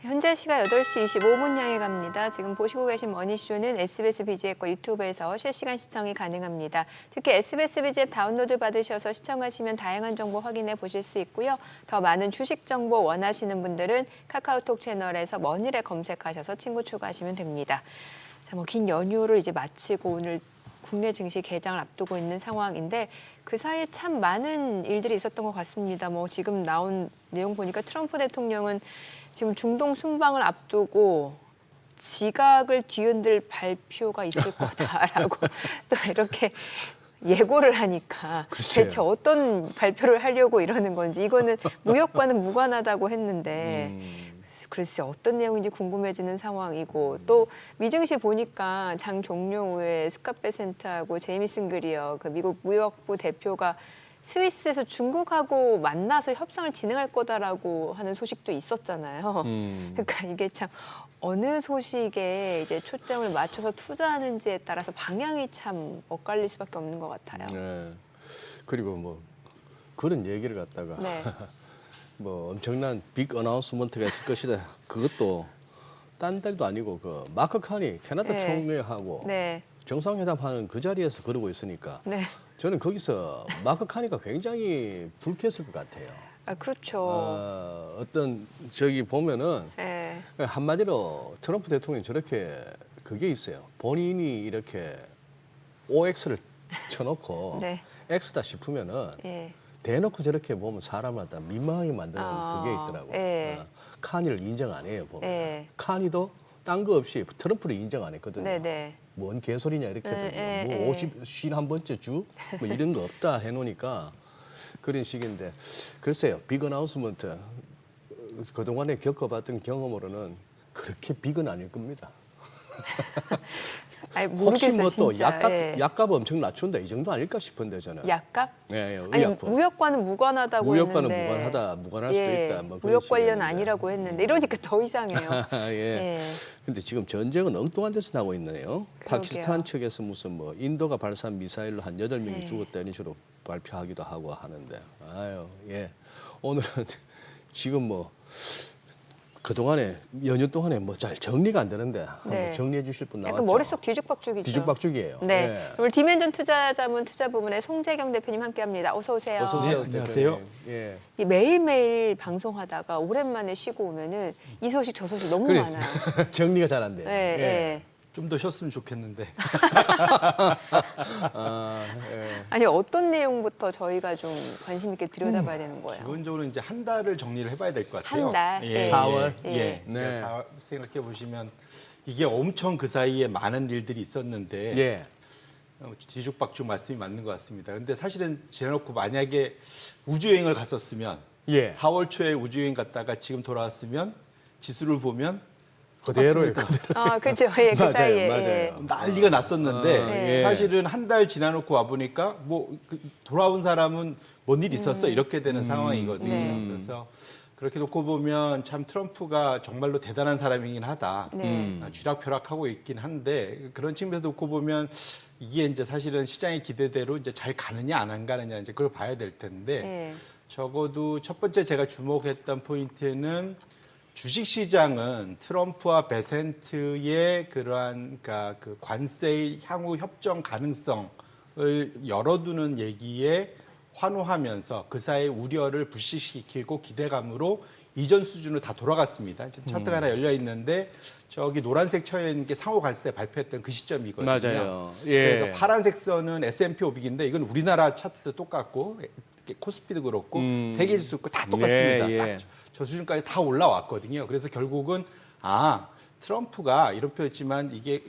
현재 시각 8시 25분 향해 갑니다. 지금 보시고 계신 머니쇼는 SBS BG앱과 유튜브에서 실시간 시청이 가능합니다. 특히 SBS BG앱 다운로드 받으셔서 시청하시면 다양한 정보 확인해 보실 수 있고요. 더 많은 주식 정보 원하시는 분들은 카카오톡 채널에서 머니를 검색하셔서 친구 추가하시면 됩니다. 자, 긴 연휴를 이제 마치고 오늘 국내 증시 개장을 앞두고 있는 상황인데 그 사이에 참 많은 일들이 있었던 것 같습니다. 지금 나온 내용 보니까 트럼프 대통령은 지금 중동 순방을 앞두고 지각을 뒤흔들 발표가 있을 거다라고 또 이렇게 예고를 하니까 글쎄요. 대체 어떤 발표를 하려고 이러는 건지 이거는 무역과는 무관하다고 했는데 글쎄 어떤 내용인지 궁금해지는 상황이고 또 미증시 보니까 장 종료 후에 스캇 베센트하고 제이미슨 그리어 그 미국 무역부 대표가 스위스에서 중국하고 만나서 협상을 진행할 거다라고 하는 소식도 있었잖아요. 그러니까 이게 참 어느 소식에 이제 초점을 맞춰서 투자하는지에 따라서 방향이 참 엇갈릴 수밖에 없는 것 같아요. 네. 그리고 그런 얘기를 갖다가 네. 엄청난 빅 어나운스먼트가 있을 것이다. 그것도 딴 데도 아니고 그 마크 카니 캐나다 네. 총리하고 네. 정상회담하는 그 자리에서 그러고 있으니까 네. 저는 거기서 마크 카니가 굉장히 불쾌했을 것 같아요. 아, 그렇죠. 어떤 저기 보면은 네. 한마디로 트럼프 대통령이 저렇게 그게 있어요. 본인이 이렇게 OX를 쳐놓고 네. X다 싶으면은 예. 대놓고 저렇게 보면 사람을 다 민망하게 만드는 아, 그게 있더라고요. 예. 카니를 인정 안 해요, 보면. 예. 카니도 딴 거 없이 트럼프를 인정 안 했거든요. 네네. 뭔 개소리냐 이렇게 예, 하더니 예. 51번째 주? 이런 거 없다 해놓으니까 그런 식인데 글쎄요. 빅 어나운스먼트 그동안에 겪어봤던 경험으로는 그렇게 빅은 아닐 겁니다. 아니, 혹시 모르겠어요, 또 진짜. 예. 약값 엄청 낮춘다 이 정도 아닐까 싶은데 저는. 약값? 네, 아니 의약품. 무역과는 무관하다고 무역과는 했는데 무관할 수도 있다. 그런 무역 관련 식이었는데. 아니라고 했는데 이러니까 더 이상해요. 예. 예. 근데 지금 전쟁은 엉뚱한 데서 나고 있네요. 파키스탄 그러게요. 측에서 무슨 인도가 발사한 미사일로 한 8명이 네. 죽었다 이런 식으로 발표하기도 하고 하는데. 아유, 예. 오늘은 지금 그동안에 연휴 동안에 잘 정리가 안 되는데 한번 네. 정리해 주실 분 나왔죠? 약간 머릿속 뒤죽박죽이죠. 뒤죽박죽이에요. 네. 예. 오늘 디멘전 투자자문 투자부문의 송재경 대표님 함께합니다. 어서 오세요. 어서 오세요. 네, 안녕하세요. 대표님. 예. 이 매일매일 방송하다가 오랜만에 쉬고 오면은 이 소식 저 소식 너무 그래. 많아요. 정리가 잘 안 돼요. 네, 네. 좀 더 쉬었으면 좋겠는데. 예. 아니 어떤 내용부터 저희가 좀 관심 있게 들여다봐야 되는 거예요? 기본적으로 이제 한 달을 정리를 해봐야 될 것 같아요. 한 달? 예, 4월? 예. 예. 그러니까 생각해 보시면 이게 엄청 그 사이에 많은 일들이 있었는데 예. 뒤죽박죽 말씀이 맞는 것 같습니다. 근데 사실은 지나놓고 만약에 우주여행을 갔었으면 예. 4월 초에 우주여행 갔다가 지금 돌아왔으면 지수를 보면 그대로예요. 아, 그렇죠. 예, 그 맞아요, 사이에. 맞아요. 예. 난리가 났었는데 네. 사실은 한 달 지나놓고 와 보니까 돌아온 사람은 뭔 일 있었어 이렇게 되는 상황이거든요. 네. 그래서 그렇게 놓고 보면 참 트럼프가 정말로 대단한 사람이긴 하다. 네. 쥐락펴락하고 있긴 한데 그런 측면에서 놓고 보면 이게 이제 사실은 시장의 기대대로 이제 잘 가느냐 안 가느냐 이제 그걸 봐야 될 텐데 예. 적어도 첫 번째 제가 주목했던 포인트는 주식시장은 트럼프와 베센트의 그러한 그러니까 그 관세의 향후 협정 가능성을 열어두는 얘기에 환호하면서 그 사이의 우려를 불식시키고 기대감으로 이전 수준으로 다 돌아갔습니다. 지금 차트가 하나 열려 있는데 저기 노란색 쳐여 있는 게 상호 갈세 발표했던 그 시점이거든요. 맞아요. 예. 그래서 파란색 선은 S&P 500인데 이건 우리나라 차트도 똑같고 코스피도 그렇고 세계 지수 다 똑같습니다. 예, 예. 딱 저 수준까지 다 올라왔거든요. 그래서 결국은 트럼프가 이런 표현했지만 이게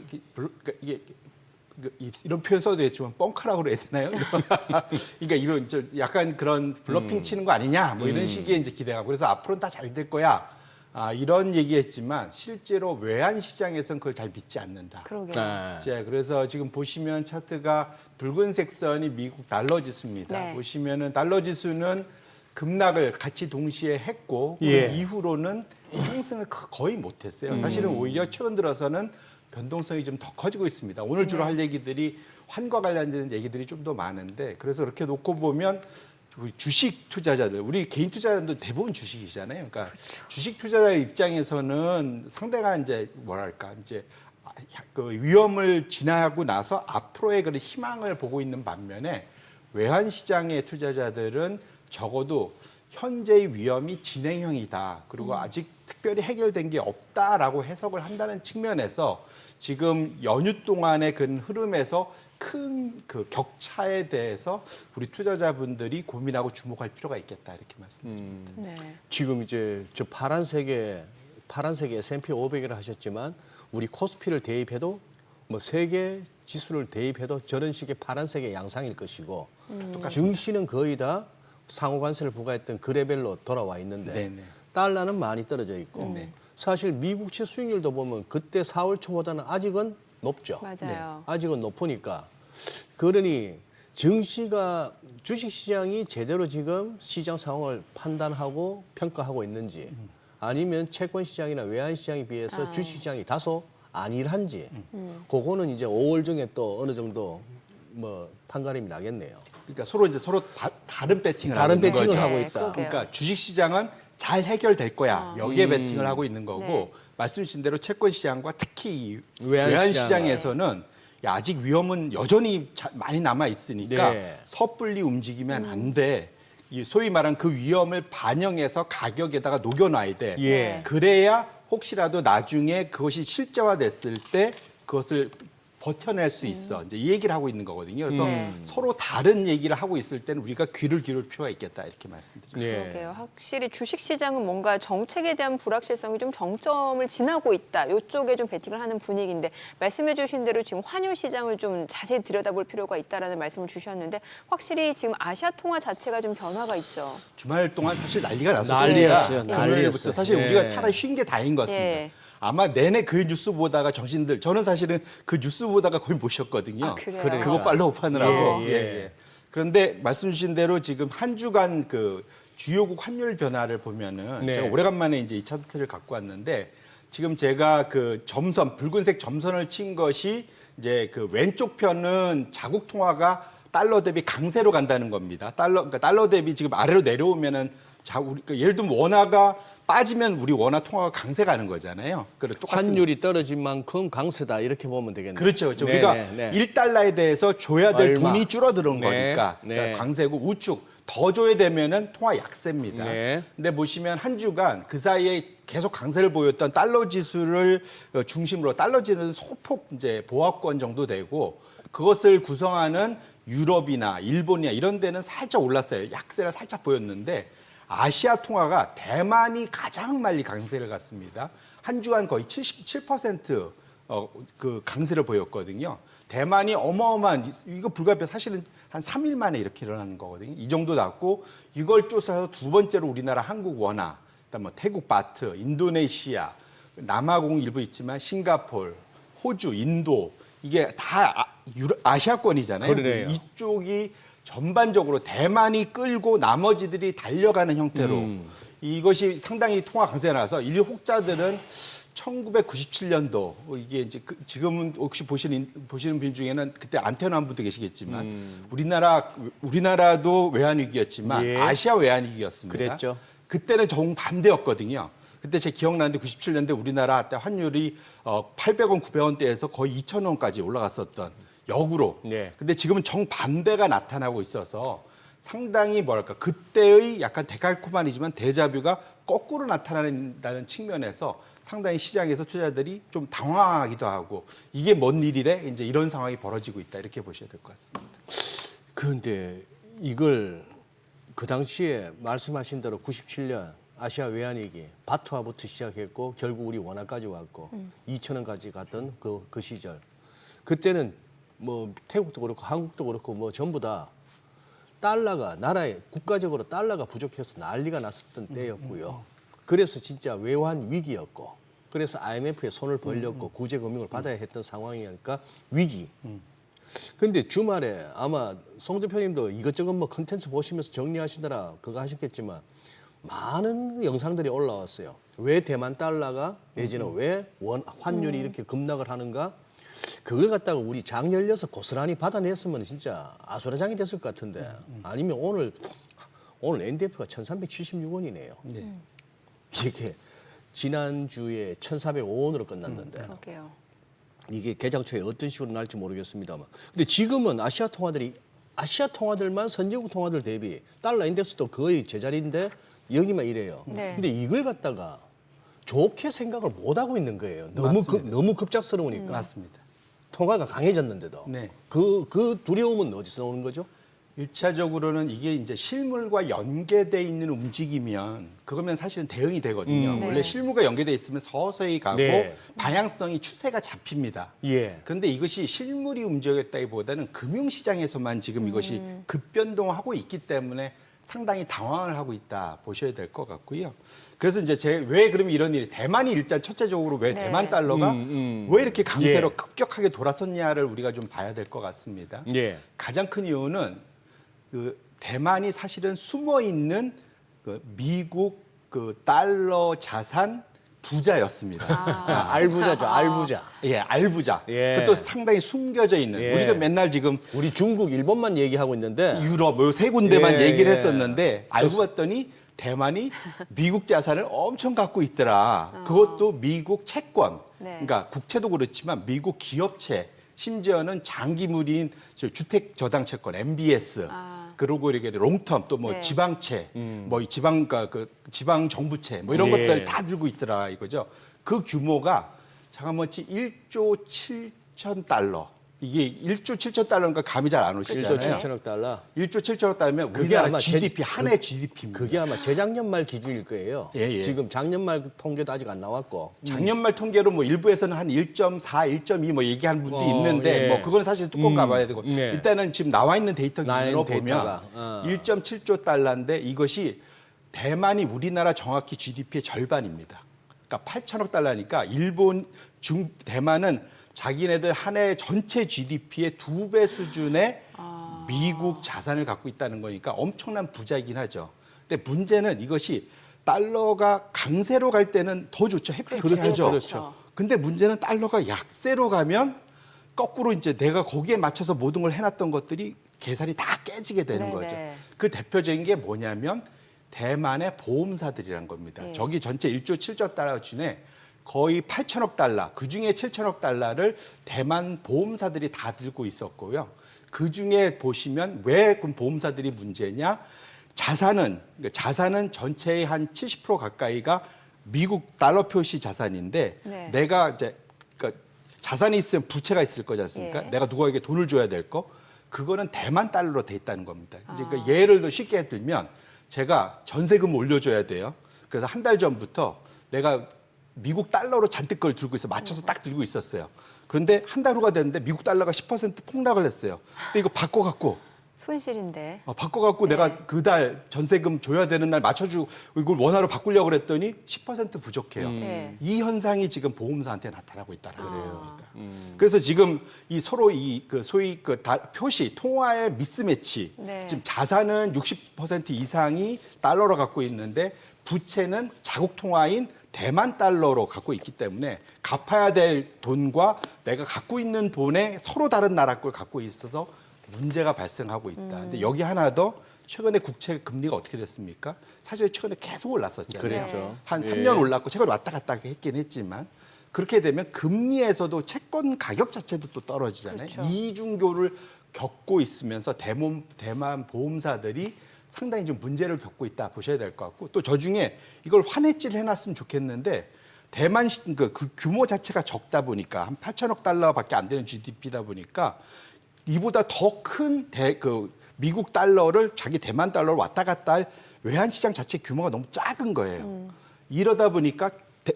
이런 표현 써도 되겠지만 뻥카라고 그래야 되나요? 그러니까 이런 약간 그런 블러핑 치는 거 아니냐 뭐 이런 식의 이제 기대감. 그래서 앞으로는 다 잘 될 거야. 이런 얘기했지만 실제로 외환 시장에서는 그걸 잘 믿지 않는다. 그러게요. 네. 자, 그래서 지금 보시면 차트가 붉은색 선이 미국 달러 지수입니다. 네. 보시면은 달러 지수는 급락을 같이 동시에 했고 그 예. 이후로는 상승을 거의 못했어요. 사실은 오히려 최근 들어서는 변동성이 좀 더 커지고 있습니다. 오늘 주로 할 얘기들이 환과 관련된 얘기들이 좀 더 많은데 그래서 그렇게 놓고 보면 우리 주식 투자자들, 우리 개인 투자자들도 대부분 주식이잖아요. 그러니까 주식 투자자 입장에서는 상대가 이제 뭐랄까 이제 그 위험을 지나고 나서 앞으로의 그런 희망을 보고 있는 반면에 외환 시장의 투자자들은 적어도 현재의 위험이 진행형이다. 그리고 아직 특별히 해결된 게 없다라고 해석을 한다는 측면에서 지금 연휴 동안의 그 흐름에서 큰 그 격차에 대해서 우리 투자자분들이 고민하고 주목할 필요가 있겠다 이렇게 말씀드립니다. 네. 지금 이제 저 파란색의 S&P 500이라 하셨지만 우리 코스피를 대입해도 뭐 세계 지수를 대입해도 저런 식의 파란색의 양상일 것이고 증시는 거의 다 상호 관세를 부과했던 그 레벨로 돌아와 있는데 네네. 달러는 많이 떨어져 있고 네. 사실 미국채 수익률도 보면 그때 4월 초보다는 아직은 높죠. 맞아요. 아직은 높으니까 그러니 증시가 주식시장이 제대로 지금 시장 상황을 판단하고 평가하고 있는지 아니면 채권시장이나 외환시장에 비해서 주식시장이 다소 안일한지 그거는 이제 5월 중에 또 어느 정도 뭐 판가름이 나겠네요. 그러니까 서로 다른 배팅을 다른 하고 있는 배팅을 거죠. 하고 네, 있다. 그러게요. 그러니까 주식 시장은 잘 해결될 거야. 여기에 배팅을 하고 있는 거고 네. 말씀 주신 대로 채권 시장과 특히 이 외환 외환 시장. 시장에서는 야, 아직 위험은 여전히 많이 남아 있으니까 네. 섣불리 움직이면 안 돼. 이 소위 말한 그 위험을 반영해서 가격에다가 녹여놔야 돼. 예. 그래야 혹시라도 나중에 그것이 실제화됐을 때 그것을 버텨낼 수 있어. 이제 이 얘기를 하고 있는 거거든요. 그래서 서로 다른 얘기를 하고 있을 때는 우리가 귀를 기울일 필요가 있겠다 이렇게 말씀드립니다. 예. 그러게요. 확실히 주식시장은 뭔가 정책에 대한 불확실성이 좀 정점을 지나고 있다. 이쪽에 좀 베팅을 하는 분위기인데 말씀해 주신 대로 지금 환율 시장을 좀 자세히 들여다볼 필요가 있다라는 말씀을 주셨는데 확실히 지금 아시아 통화 자체가 좀 변화가 있죠. 주말 동안 사실 난리가 났었습니다. 난리였어요. 금요일부터 난리였어요. 사실 예. 우리가 차라리 쉰 게 다행인 것 같습니다. 예. 아마 내내 그 뉴스 보다가 저는 사실은 그 뉴스 보다가 거의 못 쉬었거든요. 아, 그래요? 그거 팔로우 하느라고. 예, 예. 그런데 말씀 주신 대로 지금 한 주간 그 주요국 환율 변화를 보면은 네. 제가 오래간만에 이제 이 차트를 갖고 왔는데 지금 제가 그 점선 붉은색 점선을 친 것이 이제 그 왼쪽 편은 자국 통화가 달러 대비 강세로 간다는 겁니다. 그러니까 달러 대비 지금 아래로 내려오면은 그러니까 예를 들면 원화가 빠지면 우리 원화 통화가 강세 가는 거잖아요. 그래 똑같은 환율이 떨어진 만큼 강세다 이렇게 보면 되겠네요. 그렇죠. 그렇죠. 네, 우리가 네, 네. 1달러에 대해서 줘야 될 얼마? 돈이 줄어드는 네, 거니까 네. 그러니까 강세고 우측 더 줘야 되면은 통화 약세입니다. 네. 근데 보시면 한 주간 그 사이에 계속 강세를 보였던 달러 지수를 중심으로 달러 지수는 소폭 이제 보합권 정도 되고 그것을 구성하는 유럽이나 일본이나 이런 데는 살짝 올랐어요. 약세를 살짝 보였는데 아시아 통화가 대만이 가장 빨리 강세를 갔습니다. 한 주간 거의 77% 그 강세를 보였거든요. 대만이 어마어마한 이거 불가피해 사실은 한 3일 만에 이렇게 일어나는 거거든요. 이 정도 났고 이걸 쫓아서 두 번째로 우리나라 한국 원화, 그다음 뭐 태국 바트, 인도네시아, 남아공 일부 있지만 싱가포르, 호주, 인도 이게 다 아시아권이잖아요. 그러네요. 이쪽이 전반적으로 대만이 끌고 나머지들이 달려가는 형태로 이것이 상당히 통화 강세가 나서 이 혹자들은 1997년도 이게 이제 지금은 혹시 보시는 분 중에는 그때 안 태어난 분도 계시겠지만 우리나라도 외환 위기였지만 예. 아시아 외환 위기였습니다. 그랬죠. 그때는 정반대였거든요. 그때 제 기억나는데 97년대 우리나라 때 환율이 800원, 900원대에서 거의 2,000원까지 올라갔었던 역으로. 네. 근데 지금은 정반대가 나타나고 있어서 상당히 뭐랄까 그때의 약간 데칼코마니지만 데자뷰가 거꾸로 나타난다는 측면에서 상당히 시장에서 투자자들이 좀 당황하기도 하고 이게 뭔 일이래? 이제 이런 상황이 벌어지고 있다 이렇게 보셔야 될 것 같습니다. 그런데 이걸 그 당시에 말씀하신 대로 97년 아시아 외환위기 바트화부터 시작했고 결국 우리 원화까지 왔고 2,000원까지 갔던 그 시절 그때는 뭐 태국도 그렇고 한국도 그렇고 뭐 전부 다 달러가 나라에 국가적으로 달러가 부족해서 난리가 났었던 때였고요. 그래서 진짜 외환 위기였고 그래서 IMF에 손을 벌렸고 구제금융을 받아야 했던 상황이니까 위기. 근데 주말에 아마 송 대표님도 이것저것 뭐 컨텐츠 보시면서 정리하시느라 그거 하셨겠지만 많은 영상들이 올라왔어요. 왜 대만 달러가 내지는 왜 환율이 이렇게 급락을 하는가? 그걸 갖다가 우리 장 열려서 고스란히 받아냈으면 진짜 아수라장이 됐을 것 같은데 아니면 오늘 오늘 NDF가 1,376원이네요. 네. 이게 지난주에 1,405원으로 끝났는데 그러게요. 이게 개장 초에 어떤 식으로 날지 모르겠습니다만. 근데 지금은 아시아 통화들만 선진국 통화들 대비 달러 인덱스도 거의 제자리인데 여기만 이래요. 네. 근데 이걸 갖다가 좋게 생각을 못 하고 있는 거예요. 맞습니다. 너무 급작스러우니까. 맞습니다. 통화가 강해졌는데도. 네. 그 두려움은 어디서 오는 거죠? 1차적으로는 이게 이제 실물과 연계돼 있는 움직이면 그거면 사실은 대응이 되거든요. 네. 원래 실물과 연계돼 있으면 서서히 가고 네. 방향성이 추세가 잡힙니다. 예. 그런데 이것이 실물이 움직였다기보다는 금융시장에서만 지금 이것이 급변동하고 있기 때문에 상당히 당황을 하고 있다 보셔야 될 것 같고요. 그래서 이제 왜 그러면 이런 일이 대만이 일단 첫째적으로 왜 네. 대만 달러가 왜 이렇게 강세로 예. 급격하게 돌아섰냐를 우리가 좀 봐야 될 것 같습니다. 예. 가장 큰 이유는 그 대만이 사실은 숨어 있는 그 미국 그 달러 자산 부자였습니다. 알부자죠, 알부자. 예, 알부자. 예. 그것도 상당히 숨겨져 있는. 예. 우리가 맨날 지금 우리 중국, 일본만 얘기하고 있는데 유럽 뭐 세 군데만 예, 얘기를 예. 했었는데 알고 봤더니 대만이 미국 자산을 엄청 갖고 있더라. 그것도 미국 채권. 네. 그러니까 국채도 그렇지만 미국 기업채, 심지어는 장기물인 주택 저당 채권 MBS. 그리고 이렇게 롱텀 또 뭐 네. 지방채, 뭐 이 지방 정부채 뭐 이런 예. 것들 다 들고 있더라 이거죠. 그 규모가 잠깐만치 1조 7천 달러. 이게 1조 7천 달러니까 감이 잘 안 오시잖아요. 1조 7천억 달러. 1조 7천억 달러면 그게 우리나라 아마 GDP 한 해 GDP입니다. 그게 아마 재작년 말 기준일 거예요. 예, 예. 지금 작년 말 통계도 아직 안 나왔고. 작년 말 통계로 뭐 일부에서는 한 1.4, 1.2 뭐 얘기하는 분도 있는데 예. 뭐 그건 사실 뚜껑 가봐야 되고 네. 일단은 지금 나와 있는 데이터 나와 기준으로 있는 데이터가, 보면 1.7조 달러인데 이것이 대만이 우리나라 정확히 GDP의 절반입니다. 그러니까 8천억 달러니까 대만은 자기네들 한 해 전체 GDP의 2배 수준의 미국 자산을 갖고 있다는 거니까 엄청난 부자이긴 하죠. 근데 문제는 이것이 달러가 강세로 갈 때는 더 좋죠. 햇볕이 그렇죠, 하죠. 그렇죠. 근데 문제는 달러가 약세로 가면 거꾸로 이제 내가 거기에 맞춰서 모든 걸 해놨던 것들이 계산이 다 깨지게 되는 네네. 거죠. 그 대표적인 게 뭐냐면 대만의 보험사들이란 겁니다. 네. 저기 전체 1조 7조 달러 중에 거의 8천억 달러, 그중에 7천억 달러를 대만 보험사들이 다 들고 있었고요. 그중에 보시면 왜 그럼 보험사들이 문제냐? 자산은 전체의 한 70% 가까이가 미국 달러 표시 자산인데 네. 내가 이제 그러니까 자산이 있으면 부채가 있을 거지 않습니까? 예. 내가 누구에게 돈을 줘야 될 거. 그거는 대만 달러로 돼 있다는 겁니다. 이제 그러니까 예를 더 쉽게 들면 제가 전세금 올려줘야 돼요. 그래서 한 달 전부터 내가 미국 달러로 잔뜩 걸 들고 있어 맞춰서 딱 들고 있었어요. 그런데 한 달 후가 됐는데 미국 달러가 10% 폭락을 했어요. 근데 이거 바꿔갖고 손실인데. 바꿔갖고 네. 내가 그 달 전세금 줘야 되는 날 맞춰주고 이걸 원화로 바꾸려고 그랬더니 10% 부족해요. 네. 이 현상이 지금 보험사한테 나타나고 있다는 겁니다. 그래서 지금 이 서로 소위 표시 통화의 미스매치. 네. 지금 자산은 60% 이상이 달러로 갖고 있는데 부채는 자국 통화인 대만 달러로 갖고 있기 때문에 갚아야 될 돈과 내가 갖고 있는 돈에 서로 다른 나라 걸 갖고 있어서 문제가 발생하고 있다. 근데 여기 하나 더 최근에 국채 금리가 어떻게 됐습니까? 사실 최근에 계속 올랐었잖아요. 그랬죠. 한 예. 3년 올랐고 최근에 왔다 갔다 했긴 했지만 그렇게 되면 금리에서도 채권 가격 자체도 또 떨어지잖아요. 그렇죠. 이중교를 겪고 있으면서 대만 보험사들이 상당히 좀 문제를 겪고 있다 보셔야 될 것 같고 또 저 중에 이걸 환해지를 해놨으면 좋겠는데 대만 그 규모 자체가 적다 보니까 한 8천억 달러밖에 안 되는 GDP다 보니까 이보다 더 큰 미국 달러를 자기 대만 달러로 왔다 갔다 할 외환시장 자체 규모가 너무 작은 거예요. 이러다 보니까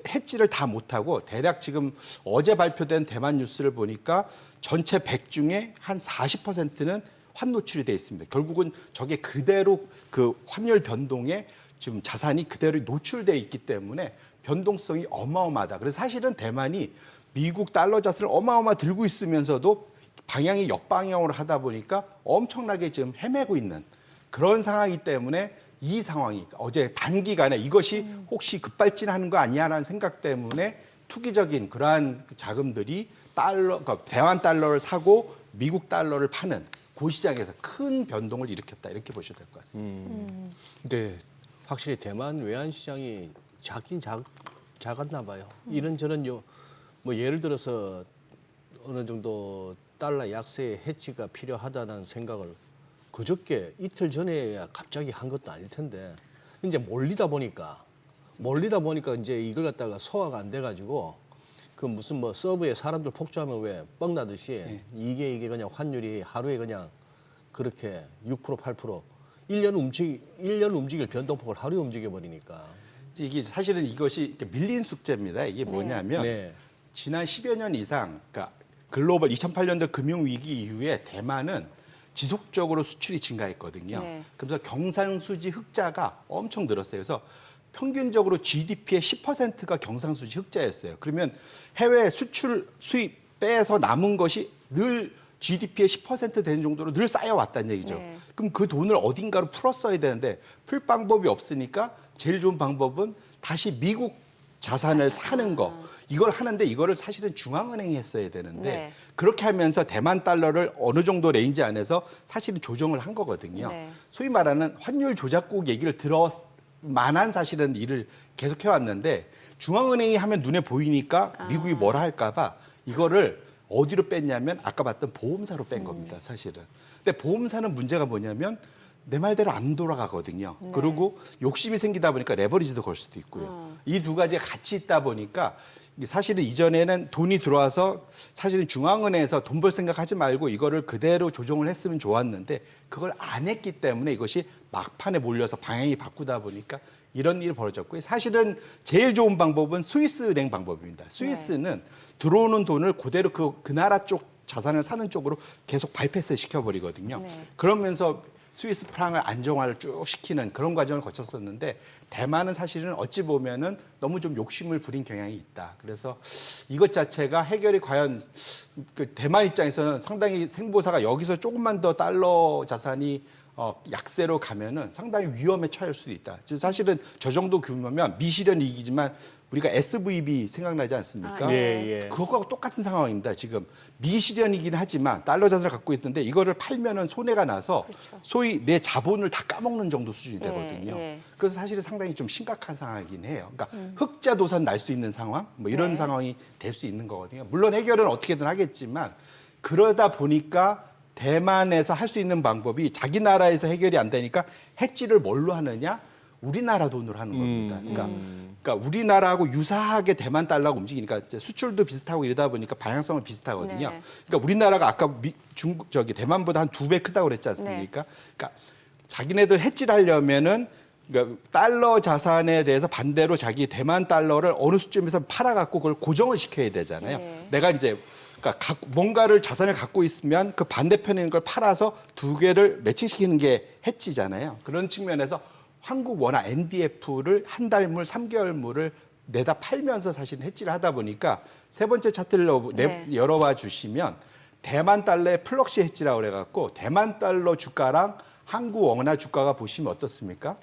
해지를 다 못하고 대략 지금 어제 발표된 대만 뉴스를 보니까 전체 100 중에 한 40%는 환 노출이 돼 있습니다. 결국은 저게 그대로 그 환율 변동에 지금 자산이 그대로 노출돼 있기 때문에 변동성이 어마어마하다. 그래서 사실은 대만이 미국 달러 자산을 어마어마 들고 있으면서도 방향이 역방향으로 하다 보니까 엄청나게 지금 헤매고 있는 그런 상황이기 때문에 이 상황이 어제 단기간에 이것이 혹시 급발진하는 거 아니야라는 생각 때문에 투기적인 그러한 자금들이 대만 달러를 사고 미국 달러를 파는 그 시장에서 큰 변동을 일으켰다 이렇게 보셔야 될 것 같습니다. 근데 확실히 대만 외환 시장이 작았나 봐요. 이런저런 뭐 예를 들어서 어느 정도 달러 약세의 해치가 필요하다는 생각을 그저께 이틀 전에야 갑자기 한 것도 아닐 텐데 이제 몰리다 보니까 이제 이걸 갖다가 소화가 안 돼가지고 그 무슨 뭐 서브에 사람들 폭주하면 왜 뻥나듯이 이게 그냥 환율이 하루에 그냥 그렇게 6% 8% 1년 움직일 변동폭을 하루에 움직여 버리니까. 이게 사실은 이것이 이렇게 밀린 숙제입니다. 이게 뭐냐면 네. 지난 10여 년 이상, 그러니까 글로벌 2008년도 금융위기 이후에 대만은 지속적으로 수출이 증가했거든요. 네. 그래서 경상수지 흑자가 엄청 늘었어요. 그래서 평균적으로 GDP의 10%가 경상수지 흑자였어요. 그러면 해외 수출 수입 빼서 남은 것이 늘 GDP의 10% 되는 정도로 늘 쌓여왔다는 얘기죠. 네. 그럼 그 돈을 어딘가로 풀었어야 되는데 풀 방법이 없으니까 제일 좋은 방법은 다시 미국 자산을 사는 거. 이걸 하는데 이거를 사실은 중앙은행이 했어야 되는데 네. 그렇게 하면서 대만 달러를 어느 정도 레인지 안에서 사실은 조정을 한 거거든요. 네. 소위 말하는 환율 조작국 얘기를 들어만한 사실은 일을 계속 해왔는데 중앙은행이 하면 눈에 보이니까 미국이 뭐라 할까 봐 이거를 어디로 뺐냐면 아까 봤던 보험사로 뺀 겁니다, 사실은. 근데 보험사는 문제가 뭐냐면 내 말대로 안 돌아가거든요. 네. 그리고 욕심이 생기다 보니까 레버리지도 걸 수도 있고요. 이 두 가지가 같이 있다 보니까 사실은 이전에는 돈이 들어와서 사실은 중앙은행에서 돈 벌 생각하지 말고 이거를 그대로 조정을 했으면 좋았는데 그걸 안 했기 때문에 이것이 막판에 몰려서 방향이 바꾸다 보니까 이런 일이 벌어졌고요. 사실은 제일 좋은 방법은 스위스 은행 방법입니다. 스위스는 들어오는 돈을 그대로 그 나라 쪽 자산을 사는 쪽으로 계속 바이패스 시켜버리거든요. 네. 그러면서 스위스 프랑을 안정화를 쭉 시키는 그런 과정을 거쳤었는데 대만은 사실은 어찌 보면은 너무 좀 욕심을 부린 경향이 있다. 그래서 이것 자체가 해결이 과연 그 대만 입장에서는 상당히 생보사가 여기서 조금만 더 달러 자산이 약세로 가면은 상당히 위험에 처할 수도 있다. 지금 사실은 저 정도 규모면 미실현 위기지만 우리가 SVB 생각나지 않습니까? 아, 예. 그것과 똑같은 상황입니다. 지금 미실현이긴 하지만 달러 자산을 갖고 있는데 이거를 팔면은 손해가 나서 소위 내 자본을 다 까먹는 정도 수준이 되거든요. 예. 그래서 사실은 상당히 좀 심각한 상황이긴 해요. 그러니까 흑자 도산 날 수 있는 상황, 뭐 이런 네. 상황이 될 수 있는 거거든요. 물론 해결은 어떻게든 하겠지만 그러다 보니까 대만에서 할 수 있는 방법이 자기 나라에서 해결이 안 되니까 해지를 뭘로 하느냐? 우리나라 돈으로 하는 겁니다. 그러니까 우리나라하고 유사하게 대만 달러가 움직이니까 이제 수출도 비슷하고 이러다 보니까 방향성은 비슷하거든요. 네. 그러니까 우리나라가 아까 대만보다 한 2배 크다고 그랬지 않습니까? 그러니까 자기네들 해지를 하려면은 그러니까 달러 자산에 대해서 반대로 자기 대만 달러를 어느 수준에서 팔아갖고 그걸 고정을 시켜야 되잖아요. 네. 내가 이제 그러니까 뭔가를 자산을 갖고 있으면 그 반대편에 있는 걸 팔아서 두 개를 매칭시키는 게 해지잖아요. 그런 측면에서 한국 원화 NDF를 한 달물, 3개월물을 내다 팔면서 사실 해지를 하다 보니까 세 번째 차트를 네. 열어봐 주시면 대만 달러의 플럭시 해지라고 그래갖고 대만 달러 주가랑 한국 원화 주가가 보시면 어떻습니까?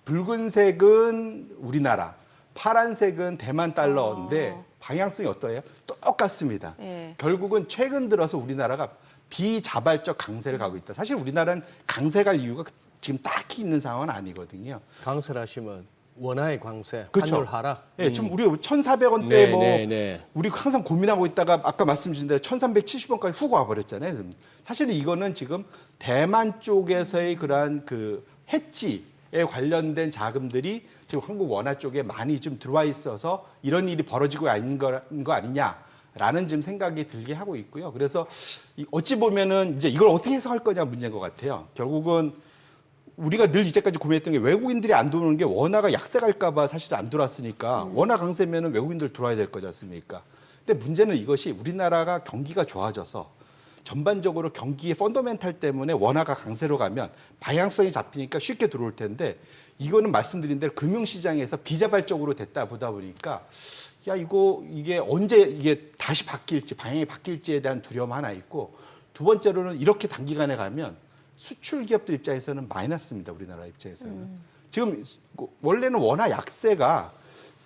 붉은색은 우리나라, 파란색은 대만 달러인데 방향성이 어떠해요? 똑같습니다. 예. 결국은 최근 들어서 우리나라가 비자발적 강세를 가고 있다. 사실 우리나라는 강세 갈 이유가 지금 딱히 있는 상황은 아니거든요. 강세를 하시면 원화의 강세, 그렇죠. 환율 하락. 예, 지금 우리가 1,400원대 네, 뭐 네. 우리 항상 고민하고 있다가 아까 말씀 주신 대로 1,370원까지 훅 와버렸잖아요. 사실은 이거는 지금 대만 쪽에서의 그러한 그 해지에 관련된 자금들이 지금 한국 원화 쪽에 많이 좀 들어와 있어서 이런 일이 벌어지고 있는 거 아니냐라는 지금 생각이 들게 하고 있고요. 그래서 어찌 보면은 이제 이걸 어떻게 해석할 거냐 문제인 것 같아요. 결국은 우리가 늘 이제까지 고민했던 게 외국인들이 안 들어오는 게 원화가 약세 갈까 봐 사실 안 들어왔으니까 원화 강세면은 외국인들 들어와야 될 거지 않습니까? 근데 문제는 이것이 우리나라가 경기가 좋아져서 전반적으로 경기의 펀더멘탈 때문에 원화가 강세로 가면 방향성이 잡히니까 쉽게 들어올 텐데 이거는 말씀드린 대로 금융시장에서 비자발적으로 됐다 보다 보니까 야 이게 언제 이게 다시 바뀔지 방향이 바뀔지에 대한 두려움 하나 있고 두 번째로는 이렇게 단기간에 가면 수출 기업들 입장에서는 마이너스입니다. 우리나라 입장에서는. 지금 원래는 원화 약세가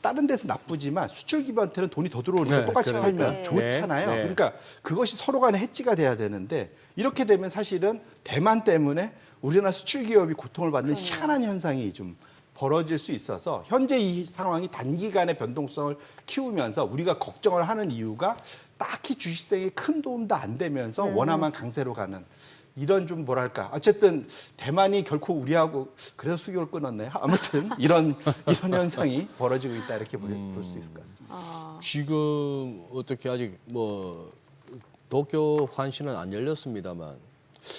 다른 데서 나쁘지만 수출 기업한테는 돈이 더 들어오니까 네, 똑같이 그러니까. 팔면 네. 좋잖아요. 네. 그러니까 그것이 서로 간에 해지가 돼야 되는데 이렇게 되면 사실은 대만 때문에 우리나라 수출 기업이 고통을 받는 희한한 현상이 좀 벌어질 수 있어서 현재 이 상황이 단기간의 변동성을 키우면서 우리가 걱정을 하는 이유가 딱히 주식시장에 큰 도움도 안 되면서 원화만 강세로 가는 이런 좀 뭐랄까 어쨌든 대만이 결코 우리하고 그래서 수교를 끊었네. 아무튼 이런 현상이 벌어지고 있다 이렇게 볼 수 있을 것 같습니다. 지금 어떻게 아직 뭐 도쿄 환시는 안 열렸습니다만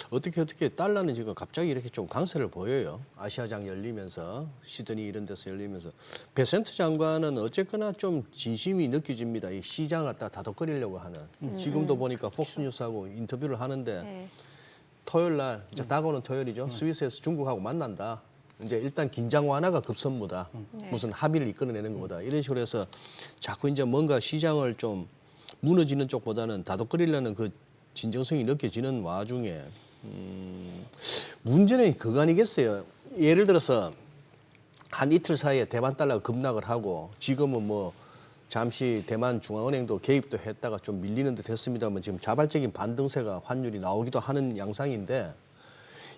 어떻게 달러는 지금 갑자기 이렇게 좀 강세를 보여요. 아시아장 열리면서 시드니 이런 데서 열리면서 베센트 장관은 어쨌거나 좀 진심이 느껴집니다. 이 시장을 갖다 다독거리려고 하는. 지금도 보니까 폭스뉴스하고 인터뷰를 하는데 네. 토요일 날 이제 다가오는 토요일이죠. 스위스에서 중국하고 만난다. 이제 일단 긴장 완화가 급선무다. 무슨 합의를 이끌어내는 것보다 이런 식으로 해서 자꾸 이제 뭔가 시장을 좀 무너지는 쪽보다는 다독거리려는 그 진정성이 느껴지는 와중에 문제는 그거 아니겠어요. 예를 들어서 한 이틀 사이에 대만 달러가 급락을 하고 지금은 뭐 잠시 대만 중앙은행도 개입도 했다가 좀 밀리는 듯 했습니다만 지금 자발적인 반등세가 환율이 나오기도 하는 양상인데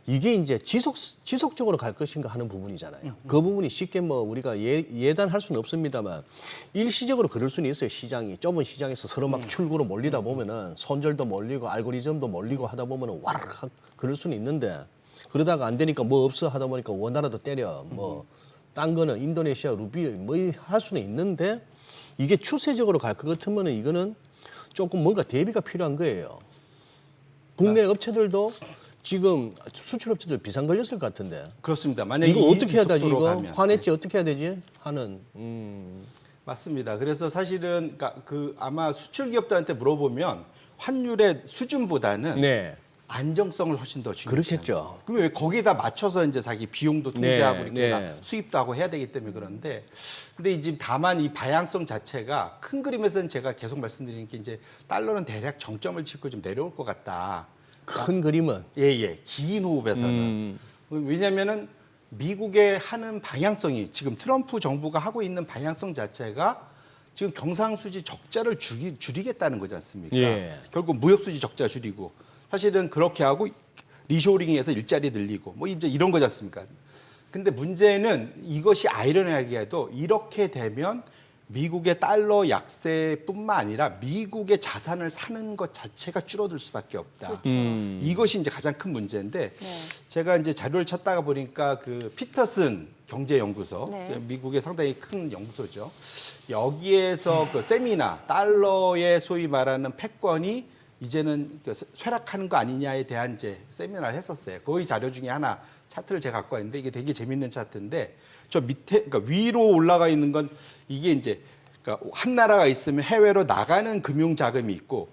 이게 이제 지속적으로 갈 것인가 하는 부분이잖아요. 그 부분이 쉽게 뭐 우리가 예단할 수는 없습니다만 일시적으로 그럴 수는 있어요. 시장이 좁은 시장에서 서로 막 출구로 몰리다 보면은 손절도 몰리고 알고리즘도 몰리고 하다 보면은 와르르 그럴 수는 있는데 그러다가 안 되니까 뭐 없어 하다 보니까 원화라도 때려 뭐 딴 거는 인도네시아 루비 뭐 할 수는 있는데 이게 추세적으로 갈 것 같으면은 이거는 조금 뭔가 대비가 필요한 거예요. 국내 업체들도 지금 수출업체들 비상 걸렸을 것 같은데 그렇습니다. 만약에 이거 어떻게 해야 되지? 속도로 이거 가면. 화냈지 어떻게 해야 되지? 하는 맞습니다. 그래서 사실은 그러니까 그 아마 수출 기업들한테 물어보면 환율의 수준보다는 네 안정성을 훨씬 더 중요해요. 그렇겠죠. 그럼 왜 거기다 맞춰서 이제 자기 비용도 통제하고 네, 이렇게 네. 다 수입도 하고 해야 되기 때문에 그런데 근데 이제 다만 이 방향성 자체가 큰 그림에서는 제가 계속 말씀드리는 게 이제 달러는 대략 정점을 찍고 좀 내려올 것 같다. 큰 그림은 예. 긴 호흡에서는. 왜냐면은 미국의 하는 방향성이 지금 트럼프 정부가 하고 있는 방향성 자체가 지금 경상수지 적자를 줄이겠다는 거지 않습니까? 예. 결국 무역수지 적자 줄이고 사실은 그렇게 하고 리쇼링해서 일자리 늘리고 뭐 이제 이런 거지 않습니까? 근데 문제는 이것이 아이러니하게도 이렇게 되면 미국의 달러 약세뿐만 아니라 미국의 자산을 사는 것 자체가 줄어들 수밖에 없다. 이것이 이제 가장 큰 문제인데 네. 제가 이제 자료를 찾다가 보니까 그 피터슨 경제연구소 네. 미국의 상당히 큰 연구소죠. 여기에서 그 세미나 달러의 소위 말하는 패권이 이제는 그 쇠락하는 거 아니냐에 대한 이제 세미나를 했었어요. 거의 자료 중에 하나 차트를 제가 갖고 왔는데 이게 되게 재밌는 차트인데 저 밑에 그러니까 위로 올라가 있는 건 이게 이제 그러니까 한 나라가 있으면 해외로 나가는 금융 자금이 있고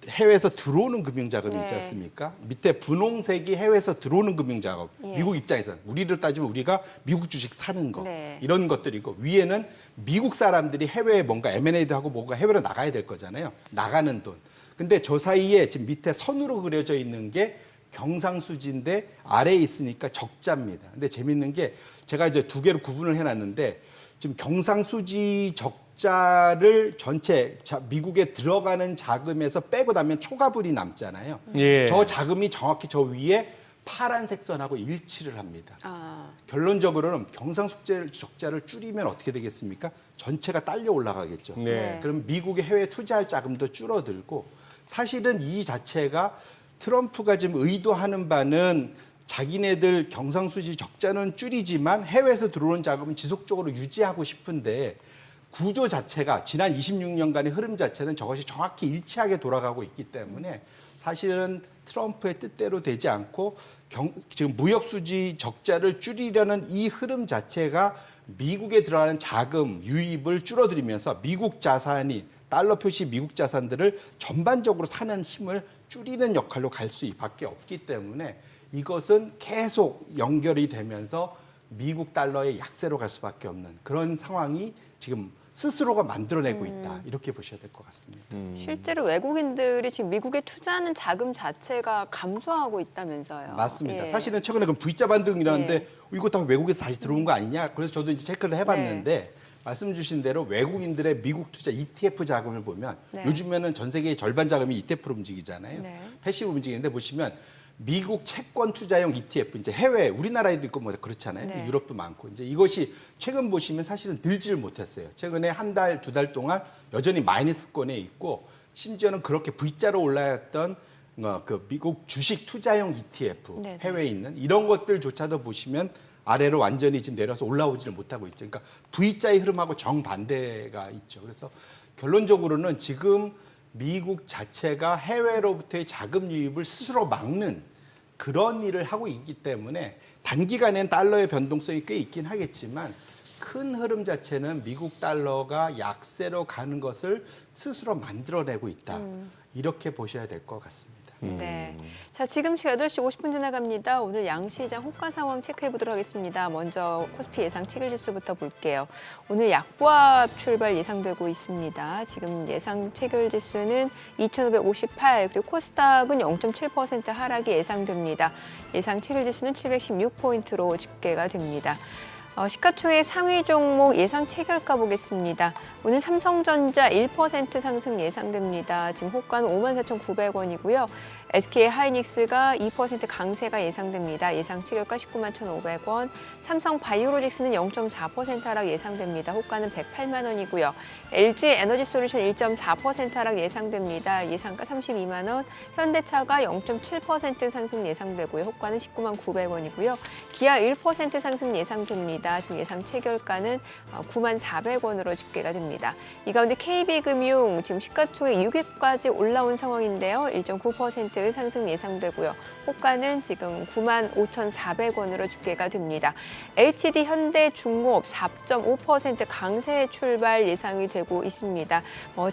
해외에서 들어오는 금융 자금이 있지 네. 않습니까? 밑에 분홍색이 해외에서 들어오는 금융 자금. 예. 미국 입장에서는 우리를 따지면 우리가 미국 주식 사는 거 네. 이런 것들이고 위에는 미국 사람들이 해외에 뭔가 M&A도 하고 뭔가 해외로 나가야 될 거잖아요. 나가는 돈. 근데 저 사이에 지금 밑에 선으로 그려져 있는 게 경상수지인데 아래에 있으니까 적자입니다. 근데 재밌는 게 제가 이제 두 개로 구분을 해놨는데 지금 경상수지 적자를 전체 미국에 들어가는 자금에서 빼고 나면 초과분이 남잖아요. 예. 저 자금이 정확히 저 위에 파란색 선하고 일치를 합니다. 아, 결론적으로는 경상수지 적자를 줄이면 어떻게 되겠습니까? 전체가 딸려 올라가겠죠. 네. 그럼 미국의 해외 투자할 자금도 줄어들고 사실은 이 자체가 트럼프가 지금 의도하는 바는 자기네들 경상수지 적자는 줄이지만 해외에서 들어오는 자금은 지속적으로 유지하고 싶은데 구조 자체가 지난 26년간의 흐름 자체는 저것이 정확히 일치하게 돌아가고 있기 때문에 사실은 트럼프의 뜻대로 되지 않고 지금 무역수지 적자를 줄이려는 이 흐름 자체가 미국에 들어가는 자금 유입을 줄어들이면서 미국 자산이 달러 표시 미국 자산들을 전반적으로 사는 힘을 줄이는 역할로 갈 수밖에 없기 때문에 이것은 계속 연결이 되면서 미국 달러의 약세로 갈 수밖에 없는 그런 상황이 지금 스스로가 만들어내고 있다. 이렇게 보셔야 될 것 같습니다. 실제로 외국인들이 지금 미국에 투자하는 자금 자체가 감소하고 있다면서요. 맞습니다. 예. 사실은 최근에 그 V자 반등이라는데 예. 이거 다 외국에서 다시 들어온 거 아니냐? 그래서 저도 이제 체크를 해봤는데 말씀 주신 대로 외국인들의 미국 투자 ETF 자금을 보면 네. 요즘에는 전 세계의 절반 자금이 ETF로 움직이잖아요. 네. 패시브 움직이는데 보시면 미국 채권 투자용 ETF 이제 해외 우리나라에도 있고 뭐 그렇잖아요. 네. 유럽도 많고 이제 이것이 최근 보시면 사실은 늘지를 못했어요. 최근에 한 달, 두 달 동안 여전히 마이너스권에 있고 심지어는 그렇게 V자로 올라왔던 그 미국 주식 투자용 ETF 네. 해외에 있는 이런 것들조차도 보시면 아래로 완전히 지금 내려서 올라오지를 못하고 있죠. 그러니까 V자의 흐름하고 정반대가 있죠. 그래서 결론적으로는 지금 미국 자체가 해외로부터의 자금 유입을 스스로 막는 그런 일을 하고 있기 때문에 단기간엔 달러의 변동성이 꽤 있긴 하겠지만 큰 흐름 자체는 미국 달러가 약세로 가는 것을 스스로 만들어내고 있다. 이렇게 보셔야 될 것 같습니다. 네. 자, 지금 8시 50분 지나갑니다. 오늘 양시장 호가 상황 체크해 보도록 하겠습니다. 먼저 코스피 예상 체결 지수부터 볼게요. 오늘 약보합 출발 예상되고 있습니다. 지금 예상 체결 지수는 2,558, 그리고 코스닥은 0.7% 하락이 예상됩니다. 예상 체결 지수는 716포인트로 집계가 됩니다. 시가총액 상위 종목 예상 체결가 보겠습니다. 오늘 삼성전자 1% 상승 예상됩니다. 지금 호가는 54,900원이고요. SK 하이닉스가 2% 강세가 예상됩니다. 예상 체결가 19만 1,500원. 삼성 바이오로직스는 0.4% 하락 예상됩니다. 호가는 108만 원이고요. LG 에너지 솔루션 1.4% 하락 예상됩니다. 예상가 32만 원. 현대차가 0.7% 상승 예상되고요. 호가는 19만 900원이고요. 기아 1% 상승 예상됩니다. 지금 예상 체결가는 9만 400원으로 집계가 됩니다. 이 가운데 KB금융 지금 시가총액 6위까지 올라온 상황인데요. 1.9% 상승 예상되고요. 호가는 지금 9만 5,400원으로 집계가 됩니다. HD 현대중공업 4.5% 강세 출발 예상이 되고 있습니다.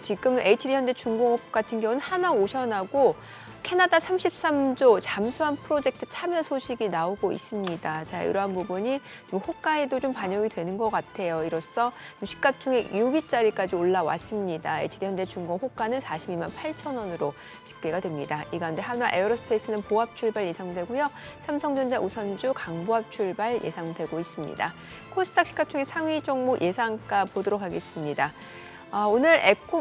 지금 HD 현대중공업 같은 경우는 하나오션하고 캐나다 33조 잠수함 프로젝트 참여 소식이 나오고 있습니다. 자, 이러한 부분이 좀 호가에도 좀 반영이 되는 것 같아요. 이로써 시가총액 6위짜리까지 올라왔습니다. HD현대중공업 호가는 42만 8천 원으로 집계가 됩니다. 이 가운데 한화 에어로스페이스는 보합 출발 예상되고요. 삼성전자 우선주 강보합 출발 예상되고 있습니다. 코스닥 시가총액 상위 종목 예상가 보도록 하겠습니다. 오늘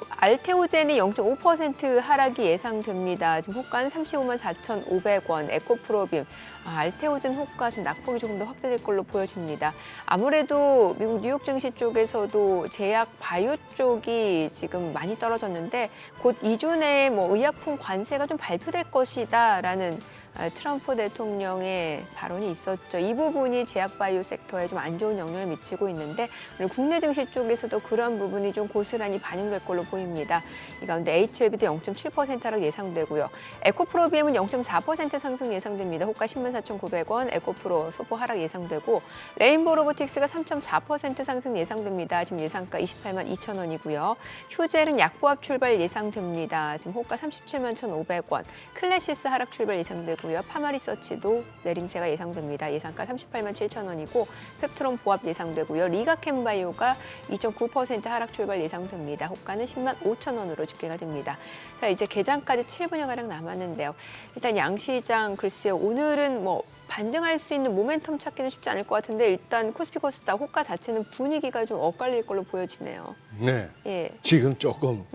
알테오젠이 0.5% 하락이 예상됩니다. 지금 호가는 35만 4,500원, 에코프로빔. 알테오젠 호가 좀 낙폭이 조금 더 확대될 걸로 보여집니다. 아무래도 미국 뉴욕 증시 쪽에서도 제약 바이오 쪽이 지금 많이 떨어졌는데 곧 2주 내에 의약품 관세가 좀 발표될 것이다라는 트럼프 대통령의 발언이 있었죠. 이 부분이 제약바이오 섹터에 좀 안 좋은 영향을 미치고 있는데 오늘 국내 증시 쪽에서도 그런 부분이 좀 고스란히 반영될 걸로 보입니다. 이 가운데 HLB도 0.7% 하락 예상되고요. 에코프로비엠은 0.4% 상승 예상됩니다. 호가 10만 4,900원, 에코프로 소폭 하락 예상되고 레인보우 로보틱스가 3.4% 상승 예상됩니다. 지금 예상가 28만 2천 원이고요. 휴젤은 약보합 출발 예상됩니다. 지금 호가 37만 1,500원, 클래시스 하락 출발 예상되고 파마리서치도 내림세가 예상됩니다. 예상가 38만 7천 원이고 펩트론 보합 예상되고요. 리가캠바이오가 2.9% 하락 출발 예상됩니다. 호가는 10만 5천 원으로 집계가 됩니다. 자, 이제 개장까지 7분여가량 남았는데요. 일단 양시장 글쎄요. 오늘은 반등할 수 있는 모멘텀 찾기는 쉽지 않을 것 같은데 일단 코스피 코스닥 호가 자체는 분위기가 좀 엇갈릴 걸로 보여지네요. 네. 예. 지금 조금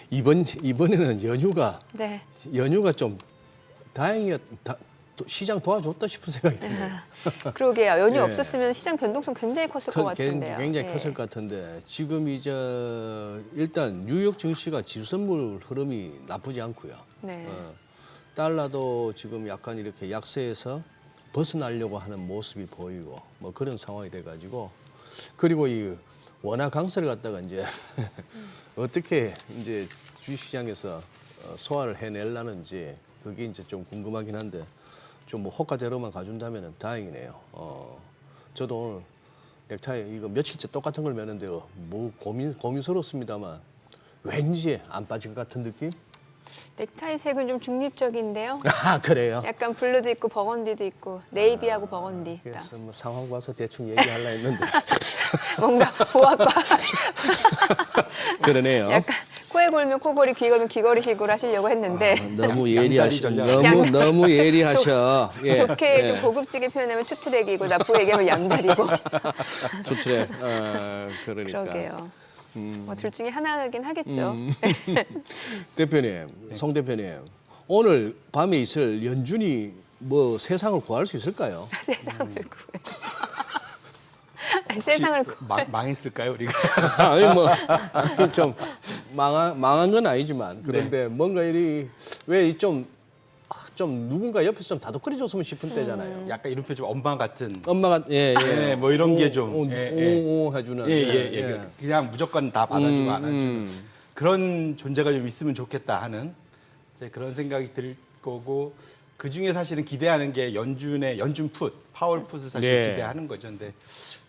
이번에는 연휴가 좀 다행히 시장 도와줬다 싶은 생각이 드네요. 그러게요. 연휴 예. 없었으면 시장 변동성 굉장히 컸을 것 같은데요. 굉장히 예. 컸을 것 같은데 지금 일단 뉴욕 증시가 지수선물 흐름이 나쁘지 않고요. 네. 달러도 지금 약간 이렇게 약세에서 벗어나려고 하는 모습이 보이고 그런 상황이 돼가지고 그리고 이 원화 강세를 갖다가 이제 어떻게 이제 주식시장에서 소화를 해내려는지 그게 이제 좀 궁금하긴 한데 좀 호가대로만 가준다면 다행이네요. 저도 오늘 넥타이 이거 며칠째 똑같은 걸 매는데요. 고민스럽습니다만 왠지 안 빠질 것 같은 느낌? 넥타이 색은 좀 중립적인데요. 아 그래요? 약간 블루도 있고 버건디도 있고 네이비하고 버건디. 그래서 상황 봐서 대충 얘기하려 했는데 뭔가 보합과 그러네요. 약간 코에 골면 코골이, 귀 골면 귀걸이식으로 하시려고 했는데 너무 예리하셔. 너무 예리하셔. 예. 좋게 좀 고급지게 표현하면 투트랙이고 나쁘게 얘기하면 양다리고. 투트랙. 그러니까. 그러게요. 뭐 둘 중에 하나긴 하겠죠. 대표님, 송 대표님, 오늘 밤에 있을 연준이 뭐 세상을 구할 수 있을까요? 세상을 구해. 세상을 구해. 망했을까요 우리가? 아니 뭐좀 망한 건 아니지만 그런데 뭔가 이리 왜좀 누군가 옆에서 좀 다독거려 줬으면 싶은 때잖아요. 약간 이런 표현 좀 엄마 같은. 엄마가 예, 뭐 이런 게 좀. 오 해주는. 예. 그냥 무조건 다 받아주고 안아주는 그런 존재가 좀 있으면 좋겠다 하는 이제 그런 생각이 들 거고 그 중에 사실은 기대하는 게 연준 풋, 파월 풋을 사실 네. 기대하는 거죠. 근데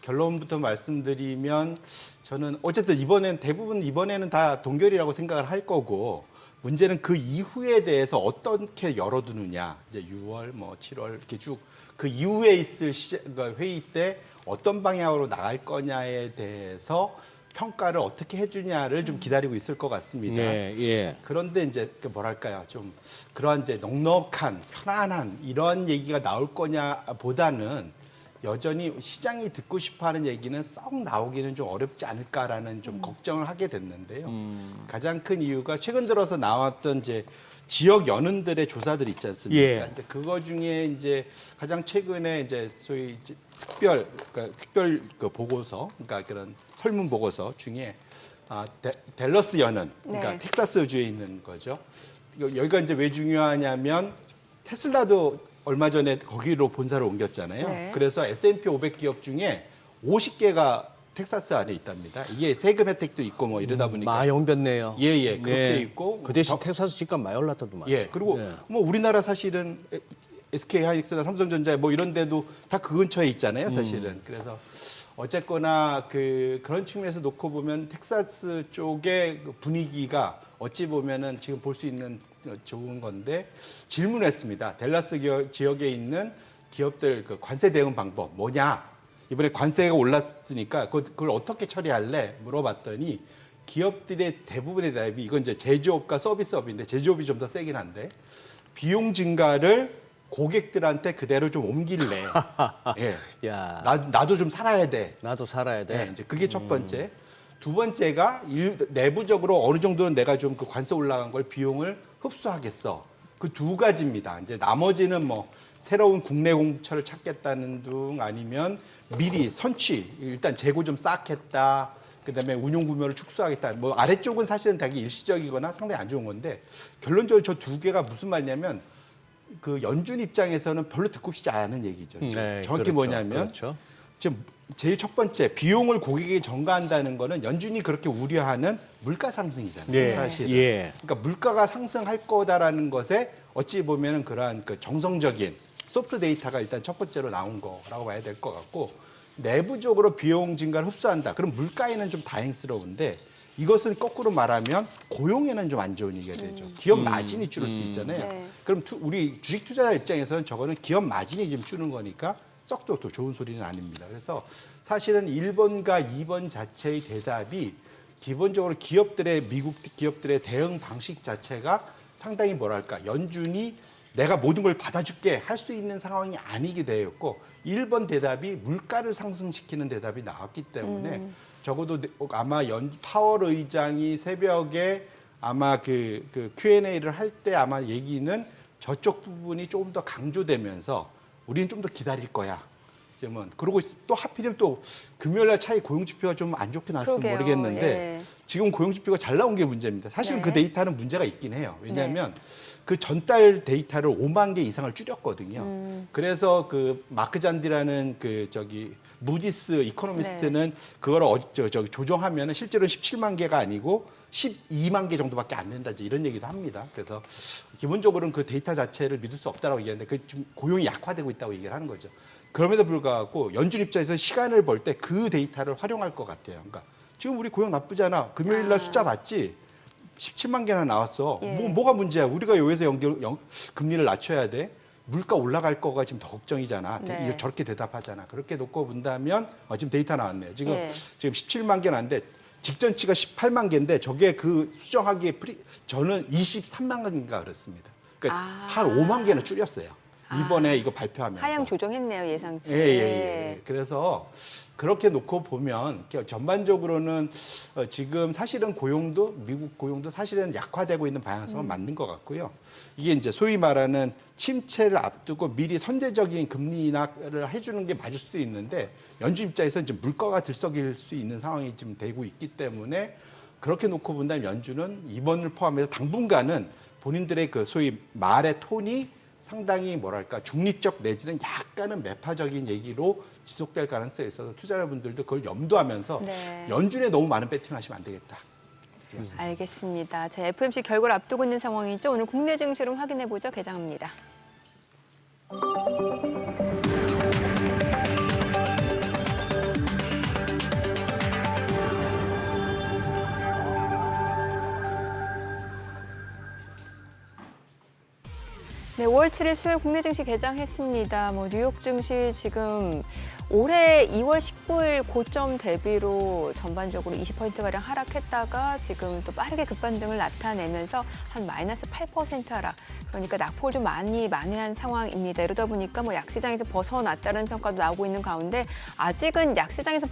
결론부터 말씀드리면 저는 어쨌든 대부분 이번에는 다 동결이라고 생각을 할 거고 문제는 그 이후에 대해서 어떻게 열어두느냐. 이제 6월, 뭐 7월 이렇게 쭉 그 이후에 있을 그러니까 회의 때 어떤 방향으로 나갈 거냐에 대해서 평가를 어떻게 해주냐를 좀 기다리고 있을 것 같습니다. 네, 예. 그런데 이제 그 뭐랄까요, 좀 그러한 이제 넉넉한 편안한 이런 얘기가 나올 거냐보다는 여전히 시장이 듣고 싶어하는 얘기는 썩 나오기는 좀 어렵지 않을까라는 좀 걱정을 하게 됐는데요. 가장 큰 이유가 최근 들어서 나왔던 이제 지역 연은들의 조사들 있지 않습니까? 예. 이제 그거 중에 이제 가장 최근에 이제 소위 이제 특별 그 보고서, 그러니까 그런 설문 보고서 중에 댈러스 연은, 그러니까 네. 텍사스주에 있는 거죠. 여기가 이제 왜 중요하냐면 테슬라도 얼마 전에 거기로 본사를 옮겼잖아요. 네. 그래서 S&P 500 기업 중에 50개가 텍사스 안에 있답니다. 이게 세금 혜택도 있고 뭐 이러다 보니까 많이 옮겼네요. 예, 그렇게 있고 그 대신 텍사스 집값 많이 올랐다더만. 예, 그리고 예. 뭐 우리나라 사실은 SK 하이닉스나 삼성전자 뭐 이런 데도 다 그 근처에 있잖아요, 사실은. 그래서 어쨌거나 그런 측면에서 놓고 보면 텍사스 쪽의 그 분위기가 어찌 보면은 지금 볼 수 있는 좋은 건데 질문했습니다. 댈러스 지역에 있는 기업들 그 관세 대응 방법 뭐냐? 이번에 관세가 올랐으니까 그걸 어떻게 처리할래? 물어봤더니 기업들의 대부분의 대비 이건 이제 제조업과 서비스업인데 제조업이 좀 더 세긴 한데 비용 증가를 고객들한테 그대로 좀 옮길래. 예. 야, 나도 좀 살아야 돼. 나도 살아야 돼. 네, 이제 그게 첫 번째. 두 번째가 내부적으로 어느 정도는 내가 좀 그 관세 올라간 걸 비용을 흡수하겠어. 그 두 가지입니다. 이제 나머지는 뭐 새로운 국내 공처를 찾겠다는 등 아니면 미리 선취, 일단 재고 좀 쌓겠다. 그다음에 운용 규모를 축소하겠다. 뭐 아래쪽은 사실은 되게 일시적이거나 상당히 안 좋은 건데 결론적으로 저 두 개가 무슨 말이냐면 그 연준 입장에서는 별로 듣고 싶지 않은 얘기죠. 네, 정확히 그렇죠. 뭐냐면 그렇죠. 지금 제일 첫 번째 비용을 고객에게 전가한다는 거는 연준이 그렇게 우려하는 물가 상승이잖아요. 예, 사실은. 예. 그러니까 물가가 상승할 거다라는 것에 어찌 보면은 그러한 그 정성적인 소프트 데이터가 일단 첫 번째로 나온 거라고 봐야 될 것 같고 내부적으로 비용 증가를 흡수한다. 그럼 물가에는 좀 다행스러운데 이것은 거꾸로 말하면 고용에는 좀 안 좋은 얘기가 되죠. 기업 마진이 줄을 수 있잖아요. 네. 그럼 우리 주식 투자자 입장에서는 저거는 기업 마진이 좀 줄는 거니까 썩도 또 좋은 소리는 아닙니다. 그래서 사실은 1번과 2번 자체의 대답이 기본적으로 미국 기업들의 대응 방식 자체가 상당히 뭐랄까 연준이 내가 모든 걸 받아줄게 할 수 있는 상황이 아니게 되었고 1번 대답이 물가를 상승시키는 대답이 나왔기 때문에 적어도 아마 파월 의장이 새벽에 아마 그 Q&A를 할 때 아마 얘기는 저쪽 부분이 조금 더 강조되면서 우리는 좀 더 기다릴 거야. 그리고 또 하필이면 또 금요일날 차이 고용지표가 좀 안 좋게 나왔으면 그러게요. 모르겠는데 예. 지금 고용지표가 잘 나온 게 문제입니다. 사실은 네. 그 데이터는 문제가 있긴 해요. 왜냐하면 그 전달 데이터를 5만 개 이상을 줄였거든요. 그래서 그 마크 잔디라는 무디스 이코노미스트는 그걸 조정하면 실제로는 17만 개가 아니고 12만 개 정도밖에 안 된다 이런 얘기도 합니다. 그래서 기본적으로는 그 데이터 자체를 믿을 수 없다라고 얘기하는데 그 지금 고용이 약화되고 있다고 얘기를 하는 거죠. 그럼에도 불구하고 연준 입장에서 시간을 벌 때 그 데이터를 활용할 것 같아요. 그러니까 지금 우리 고용 나쁘잖아. 금요일 날 숫자 봤지? 17만 개나 나왔어. 예. 뭐가 문제야? 우리가 여기서 금리를 낮춰야 돼. 물가 올라갈 거가 지금 더 걱정이잖아. 네. 이거 저렇게 대답하잖아. 그렇게 놓고 본다면 지금 데이터 나왔네요. 지금 예. 지금 17만 개는 안 돼. 직전치가 18만 개인데 저게 그 수정하기에 저는 23만 개인가 그렇습니다. 그러니까 한 5만 개는 줄였어요. 이번에 이거 발표하면서. 하향 조정했네요, 예상치. 예. 그래서 그렇게 놓고 보면 전반적으로는 지금 사실은 미국 고용도 사실은 약화되고 있는 방향성은 맞는 것 같고요. 이게 이제 소위 말하는 침체를 앞두고 미리 선제적인 금리 인하를 해주는 게 맞을 수도 있는데 연준 입장에서 이제 물가가 들썩일 수 있는 상황이 지금 되고 있기 때문에 그렇게 놓고 본다면 연준은 이번을 포함해서 당분간은 본인들의 그 소위 말의 톤이 상당히 뭐랄까 중립적 내지는 약간은 매파적인 얘기로 지속될 가능성이 있어서 투자자분들도 그걸 염두하면서 네. 연준에 너무 많은 배팅하시면 안 되겠다. 알겠습니다. 자, FOMC 결과를 앞두고 있는 상황이죠. 오늘 국내 증시를 확인해 보죠. 개장합니다. 네, 5월 7일 수요일 국내 증시 개장했습니다. 뉴욕 증시 지금 올해 2월 19일 고점 대비로 전반적으로 20%가량 하락했다가 지금 또 빠르게 급반등을 나타내면서 한 마이너스 8% 하락. 그러니까 낙폭을 좀 많이 만회한 상황입니다. 이러다 보니까 약시장에서 벗어났다는 평가도 나오고 있는 가운데 아직은 약시장에서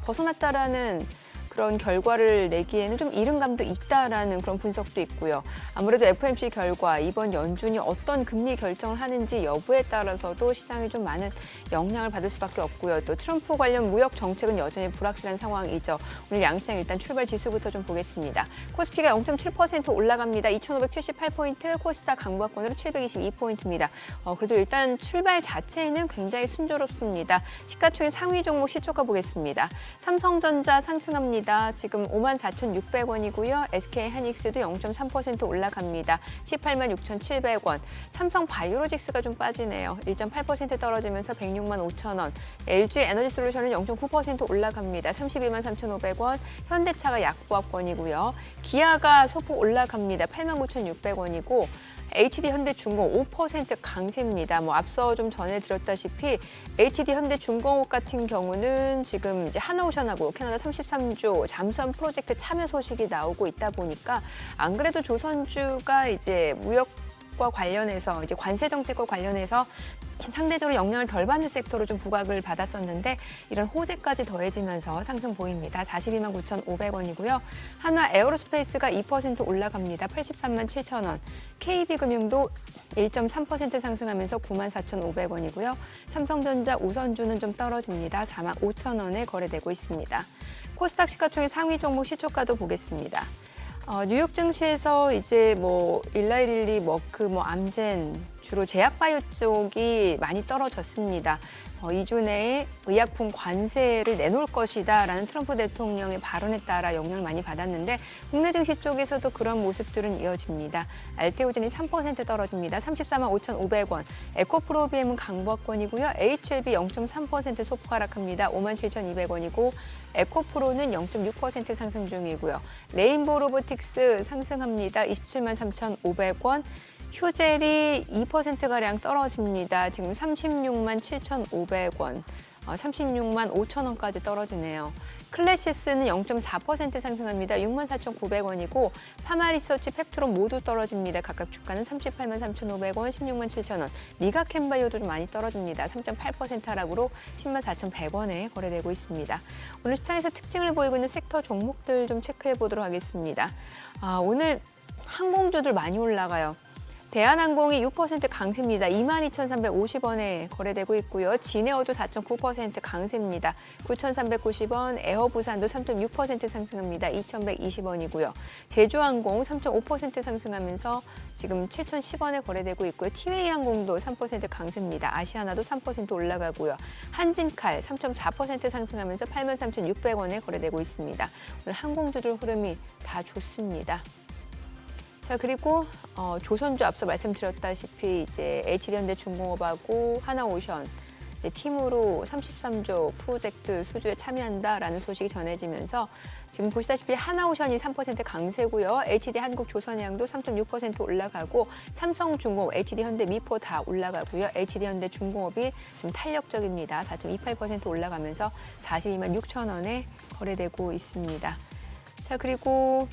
벗어났다라는 그런 결과를 내기에는 좀 이른 감도 있다라는 그런 분석도 있고요. 아무래도 FOMC 결과 이번 연준이 어떤 금리 결정을 하는지 여부에 따라서도 시장이 좀 많은 영향을 받을 수밖에 없고요. 또 트럼프 관련 무역 정책은 여전히 불확실한 상황이죠. 오늘 양시장 일단 출발 지수부터 좀 보겠습니다. 코스피가 0.7% 올라갑니다. 2,578포인트, 코스닥 강보합권으로 722포인트입니다. 그래도 일단 출발 자체는 굉장히 순조롭습니다. 시가총액 상위 종목 시초가 보겠습니다. 삼성전자 상승합니다. 지금 54,600원이고요. SK하이닉스도 0.3% 올라갑니다. 186,700원. 삼성바이오로직스가 좀 빠지네요. 1.8% 떨어지면서 106만 5천원. LG에너지솔루션은 0.9% 올라갑니다. 32만 3,500원. 현대차가 약보합권이고요. 기아가 소폭 올라갑니다. 89,600원이고 HD현대중공업 5% 강세입니다. 앞서 좀 전해드렸다시피 HD현대중공업 같은 경우는 지금 이제 하나오션하고 캐나다 33조 잠수함 프로젝트 참여 소식이 나오고 있다 보니까 안 그래도 조선주가 이제 무역과 관련해서 이제 관세 정책과 관련해서 상대적으로 영향을 덜 받는 섹터로 좀 부각을 받았었는데 이런 호재까지 더해지면서 상승 보입니다. 42만 9,500원이고요. 한화 에어로스페이스가 2% 올라갑니다. 83만 7천원. KB금융도 1.3% 상승하면서 9만 4,500원이고요. 삼성전자 우선주는 좀 떨어집니다. 4만 5천원에 거래되고 있습니다. 코스닥 시가총액 상위 종목 시초가도 보겠습니다. 뉴욕 증시에서 이제 일라이릴리, 머크, 암젠 주로 제약바이오 쪽이 많이 떨어졌습니다. 2주 내에 의약품 관세를 내놓을 것이다라는 트럼프 대통령의 발언에 따라 영향을 많이 받았는데 국내 증시 쪽에서도 그런 모습들은 이어집니다. 알테오젠이 3% 떨어집니다. 34만 5,500원. 에코프로비엠은 강보합권이고요. HLB 0.3% 소폭 하락합니다. 5만 7,200원이고 에코프로는 0.6% 상승 중이고요. 레인보우 로보틱스 상승합니다. 27만 3,500원. 휴젤이 2%가량 떨어집니다. 지금 36만 7,500원, 36만 5천원까지 떨어지네요. 클래시스는 0.4% 상승합니다. 6만 4,900원이고 파마리서치, 펩트론 모두 떨어집니다. 각각 주가는 38만 3,500원, 16만 7천원. 리가캔바이오도 좀 많이 떨어집니다. 3.8% 하락으로 10만 4,100원에 거래되고 있습니다. 오늘 시장에서 특징을 보이고 있는 섹터 종목들 좀 체크해 보도록 하겠습니다. 오늘 항공주들 많이 올라가요. 대한항공이 6% 강세입니다. 22,350원에 거래되고 있고요. 진에어도 4.9% 강세입니다. 9,390원, 에어부산도 3.6% 상승합니다. 2,120원이고요. 제주항공 3.5% 상승하면서 지금 7,010원에 거래되고 있고요. 티웨이항공도 3% 강세입니다. 아시아나도 3% 올라가고요. 한진칼 3.4% 상승하면서 83,600원에 거래되고 있습니다. 오늘 항공주들 흐름이 다 좋습니다. 자, 그리고 조선주 앞서 말씀드렸다시피 이제 HD현대중공업하고 하나오션 이제 팀으로 33조 프로젝트 수주에 참여한다라는 소식이 전해지면서 지금 보시다시피 하나오션이 3% 강세고요. HD한국조선해양도 3.6% 올라가고 삼성중공업, HD현대미포 다 올라가고요. HD현대중공업이 좀 탄력적입니다. 4.28% 올라가면서 42만 6천원에 거래되고 있습니다. 자, 그리고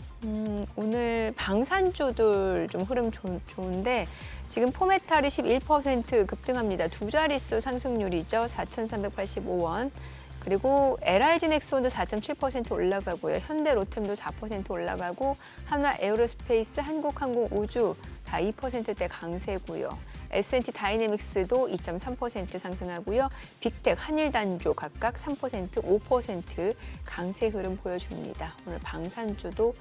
오늘 방산주들 좀 흐름 좋은데 지금 포메탈이 11% 급등합니다. 두 자릿수 상승률이죠. 4,385원. 그리고 LIG 넥슨도 4.7% 올라가고요. 현대 로템도 4% 올라가고 한화 에어로스페이스, 한국항공 우주 다 2%대 강세고요. S&T 다이내믹스도 2.3% 상승하고요. 빅텍, 한일단조 각각 3%, 5% 강세 흐름 보여줍니다. 오늘 방산주도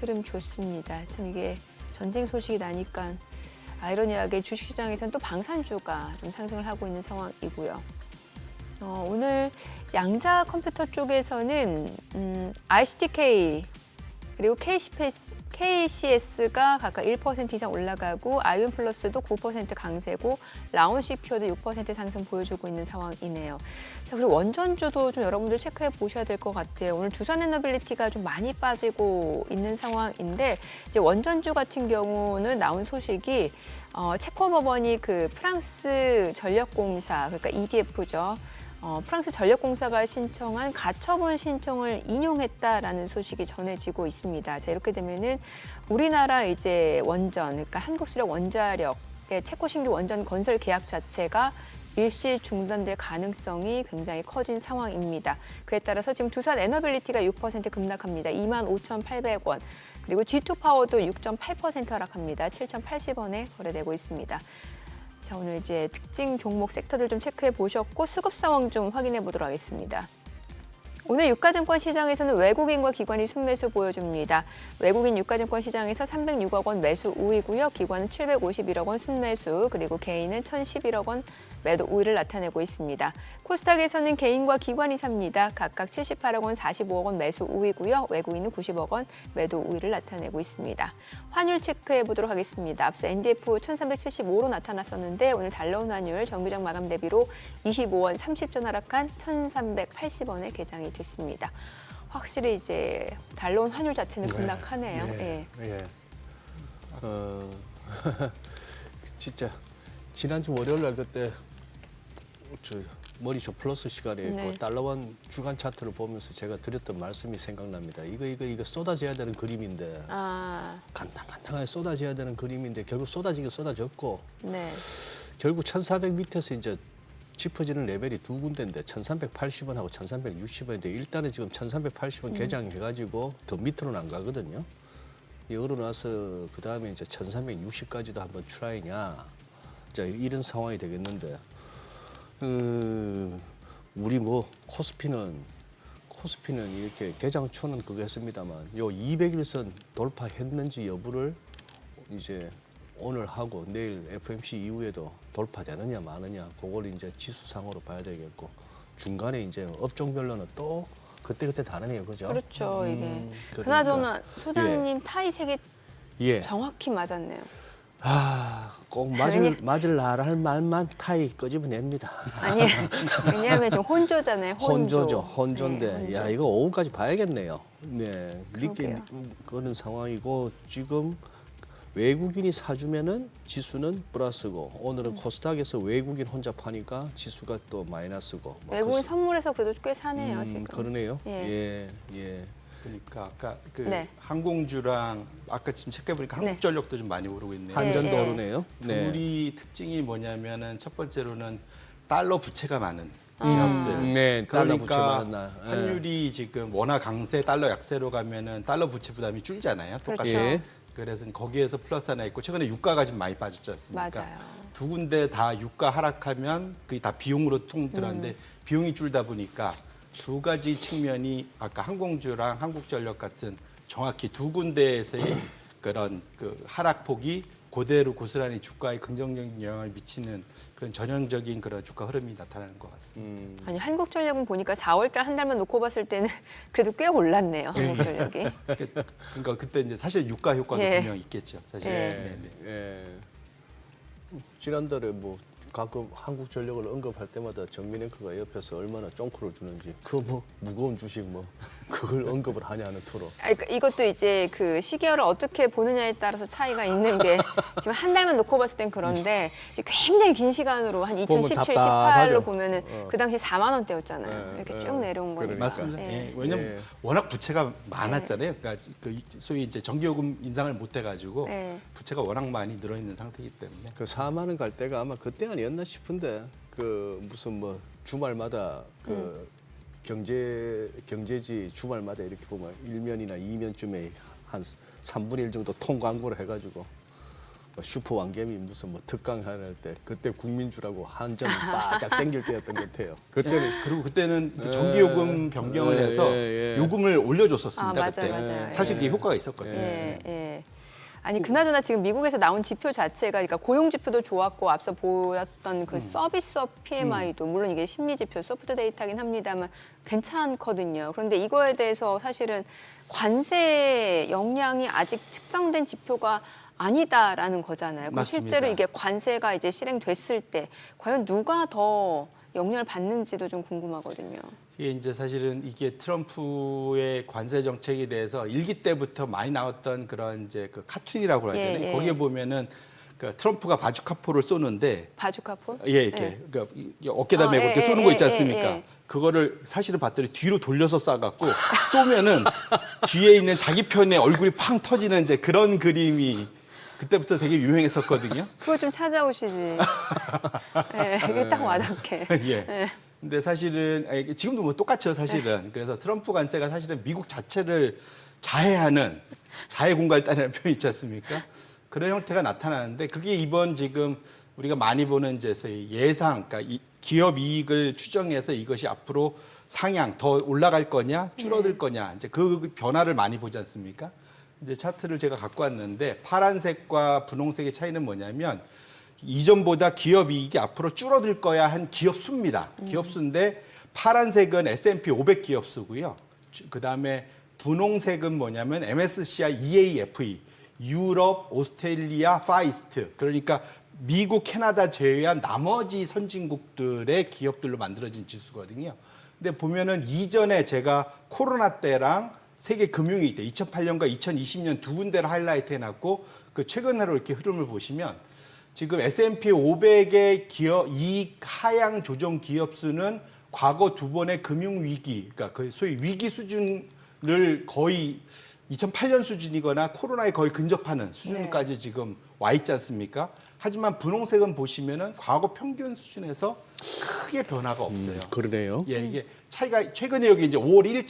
흐름 좋습니다. 참 이게 전쟁 소식이 나니까 아이러니하게 주식시장에서는 또 방산주가 좀 상승을 하고 있는 상황이고요. 오늘 양자 컴퓨터 쪽에서는 ICTK 그리고 KCS가 각각 1% 이상 올라가고 아이온 플러스도 9% 강세고 라온시큐어도 6% 상승 보여주고 있는 상황이네요. 자, 그리고 원전주도 좀 여러분들 체크해 보셔야 될 것 같아요. 오늘 두산에너빌리티가 좀 많이 빠지고 있는 상황인데 이제 원전주 같은 경우는 나온 소식이 체코 법원이 그 프랑스 전력공사 그러니까 EDF죠. 프랑스 전력공사가 신청한 가처분 신청을 인용했다라는 소식이 전해지고 있습니다. 자, 이렇게 되면은 우리나라 이제 원전, 그러니까 한국수력 원자력의 체코 신규 원전 건설 계약 자체가 일시 중단될 가능성이 굉장히 커진 상황입니다. 그에 따라서 지금 두산 에너빌리티가 6% 급락합니다. 25,800원. 그리고 G2파워도 6.8% 하락합니다. 7,080원에 거래되고 있습니다. 자, 오늘 이제 특징 종목 섹터들 좀 체크해 보셨고 수급 상황 좀 확인해 보도록 하겠습니다. 오늘 유가증권 시장에서는 외국인과 기관이 순매수 보여줍니다. 외국인 유가증권 시장에서 306억 원 매수 우위고요. 기관은 751억 원 순매수, 그리고 개인은 1,011억 원 매도 우위를 나타내고 있습니다. 코스닥에서는 개인과 기관이 삽니다. 각각 78억 원, 45억 원 매수 우위고요. 외국인은 90억 원 매도 우위를 나타내고 있습니다. 환율 체크해 보도록 하겠습니다. 앞서 NDF 1,375로 나타났었는데 오늘 달러원 환율 정규장 마감 대비로 25원 30전 하락한 1,380원에 개장이 됐습니다. 확실히 이제 달러원 환율 자체는 급락하네요. 네. 예. 진짜 지난주 월요일 날 그때 저 머리쇼 플러스 시간에 네. 그 달러원 주간 차트를 보면서 제가 드렸던 말씀이 생각납니다. 이거 쏟아져야 되는 그림인데 간당간당하게 쏟아져야 되는 그림인데 결국 쏟아지긴 쏟아졌고 네. 결국 1,400 밑에서 이제 짚어지는 레벨이 두 군데인데 1,380원하고 1,360원인데 일단은 지금 1,380원 개장해가지고 더 밑으로는 안 가거든요. 이러고 나서 그 다음에 이제 1,360까지도 한번 트라이냐, 자 이런 상황이 되겠는데, 우리 뭐 코스피는 이렇게 개장초는 그거 했습니다만 요 200일선 돌파했는지 여부를 이제 오늘 하고 내일 FOMC 이후에도 돌파되느냐 마느냐 그걸 이제 지수상으로 봐야 되겠고 중간에 이제 업종별로는 또 그때 다르네요, 그죠? 그렇죠. 이게 그러니까. 그나저나 소장님 타이 색이 예. 정확히 맞았네요. 꼭 맞을 할 말만 타이 끄집어냅니다. 아니 왜냐하면 좀 혼조잖아요. 혼조인데 네, 혼조. 야 이거 오후까지 봐야겠네요. 네, 그러게요. 그런 상황이고 지금 외국인이 사주면은 지수는 플러스고 오늘은 코스닥에서 외국인 혼자 파니까 지수가 또 마이너스고. 뭐 외국인 선물에서 그래도 꽤 사네요 지금. 그러네요. 예. 예. 그러니까 아까 그 네. 항공주랑 아까 지금 체크해 보니까 네. 한국전력도 좀 많이 오르고 있네요. 한전도 예. 오르네요. 네. 둘이 특징이 뭐냐면은 첫 번째로는 달러 부채가 많은 기업들. 네, 달러 부채 그러니까 많은 날. 예. 환율이 지금 원화 강세, 달러 약세로 가면은 달러 부채 부담이 줄잖아요. 똑같이. 그렇죠. 예. 그래서 거기에서 플러스 하나 있고 최근에 유가가 좀 많이 빠졌지 않습니까? 맞아요. 두 군데 다 유가 하락하면 그게 다 비용으로 통들었는데 비용이 줄다 보니까 두 가지 측면이 아까 항공주랑 한국전력 같은 정확히 두 군데에서의 그런 그 하락폭이 그대로 고스란히 주가에 긍정적인 영향을 미치는 그런 전형적인 그런 주가 흐름이 나타나는 것 같습니다. 아니 한국전력은 보니까 4월달 한 달만 놓고 봤을 때는 그래도 꽤 올랐네요. 한국전력이. 그러니까 그때 이제 사실 유가 효과도 예. 분명 있겠죠. 사실. 예. 네, 네. 예. 지난달에 뭐 가끔 한국전력을 언급할 때마다 정민앵커가 옆에서 얼마나 쫑크를 주는지 그 뭐 무거운 주식 뭐 그걸 언급을 하냐는 투로. 그러니까 이것도 이제 그 시계열을 어떻게 보느냐에 따라서 차이가 있는 게 지금 한 달만 놓고 봤을 땐 그런데 이제 굉장히 긴 시간으로 한 2017, 답답하죠. 18로 보면은 그 당시 4만 원대였잖아요. 이렇게 쭉 내려온 거니까. 그러니까. 맞습니다. 네. 예, 왜냐면 예. 워낙 부채가 많았잖아요. 그러니까 그 소위 이제 전기요금 인상을 못 해가지고 네. 부채가 워낙 많이 늘어 있는 상태이기 때문에. 그 4만 원 갈 때가 아마 그때 아니었나 싶은데 그 무슨 뭐 주말마다 그 경제지 주말마다 이렇게 보면 1면이나 2면쯤에 한 3분의 1 정도 통광고를 해가지고 뭐 슈퍼 왕개미 무슨 뭐 특강 하는 때 그때 국민주라고 한 점 바짝 땡길 때였던 것 같아요. 그때는 그리고 그때는 그 전기요금 변경을 해서 요금을 올려줬었습니다. 맞아요, 그때 맞아요. 사실 그게 예. 효과가 있었거든요. 예, 예. 아니 그나저나 지금 미국에서 나온 지표 자체가 그러니까 고용 지표도 좋았고 앞서 보였던 그 서비스업 PMI도 물론 이게 심리 지표 소프트 데이터긴 합니다만 괜찮거든요. 그런데 이거에 대해서 사실은 관세 영향이 아직 측정된 지표가 아니다라는 거잖아요. 그럼 맞습니다. 실제로 이게 관세가 이제 실행됐을 때 과연 누가 더 영향을 받는지도 좀 궁금하거든요. 이게 이제 사실은 이게 트럼프의 관세 정책에 대해서 일기 때부터 많이 나왔던 그런 이제 그 카툰이라고 하잖아요. 예, 예. 거기에 보면은 그 트럼프가 바주카포를 쏘는데 바주카포? 예, 이렇게 그러니까 이 어깨다 메고 예, 이렇게 예, 쏘는 거 있지 예, 않습니까? 예, 예. 그거를 사실은 봤더니 뒤로 돌려서 쏴갖고 쏘면은 뒤에 있는 자기 편의 얼굴이 팡 터지는 이제 그런 그림이 그때부터 되게 유행했었거든요. 그거 좀 찾아오시지. 예, 이게 딱 와닿게. 예. 근데 사실은 지금도 뭐 똑같죠, 사실은. 그래서 트럼프 관세가 사실은 미국 자체를 자해하는 자해공갈단이라는 표현 있지 않습니까? 그런 형태가 나타나는데 그게 이번 지금 우리가 많이 보는 이제 소위 예상, 그러니까 이 기업 이익을 추정해서 이것이 앞으로 상향 더 올라갈 거냐, 줄어들 거냐, 이제 그 변화를 많이 보지 않습니까? 이제 차트를 제가 갖고 왔는데 파란색과 분홍색의 차이는 뭐냐면 이전보다 기업 이익이 앞으로 줄어들 거야 한 기업 수입니다. 기업 수인데 파란색은 S&P 500 기업 수고요. 그다음에 분홍색은 뭐냐면 MSCI EAFE, 유럽, 오스트레일리아, 파이스트. 그러니까 미국, 캐나다 제외한 나머지 선진국들의 기업들로 만들어진 지수거든요. 근데 보면은 이전에 제가 코로나 때랑 세계 금융위기 때 2008년과 2020년 두 군데를 하이라이트 해놨고 그 최근으로 이렇게 흐름을 보시면 지금 S&P 500의 기업 이익 하향 조정 기업 수는 과거 두 번의 금융 위기, 그러니까 그 소위 위기 수준을 거의 2008년 수준이거나 코로나에 거의 근접하는 수준까지 지금 와 있지 않습니까? 하지만 분홍색은 보시면은 과거 평균 수준에서 크게 변화가 없어요. 그러네요. 예, 이게 차이가 최근에 여기 이제 5월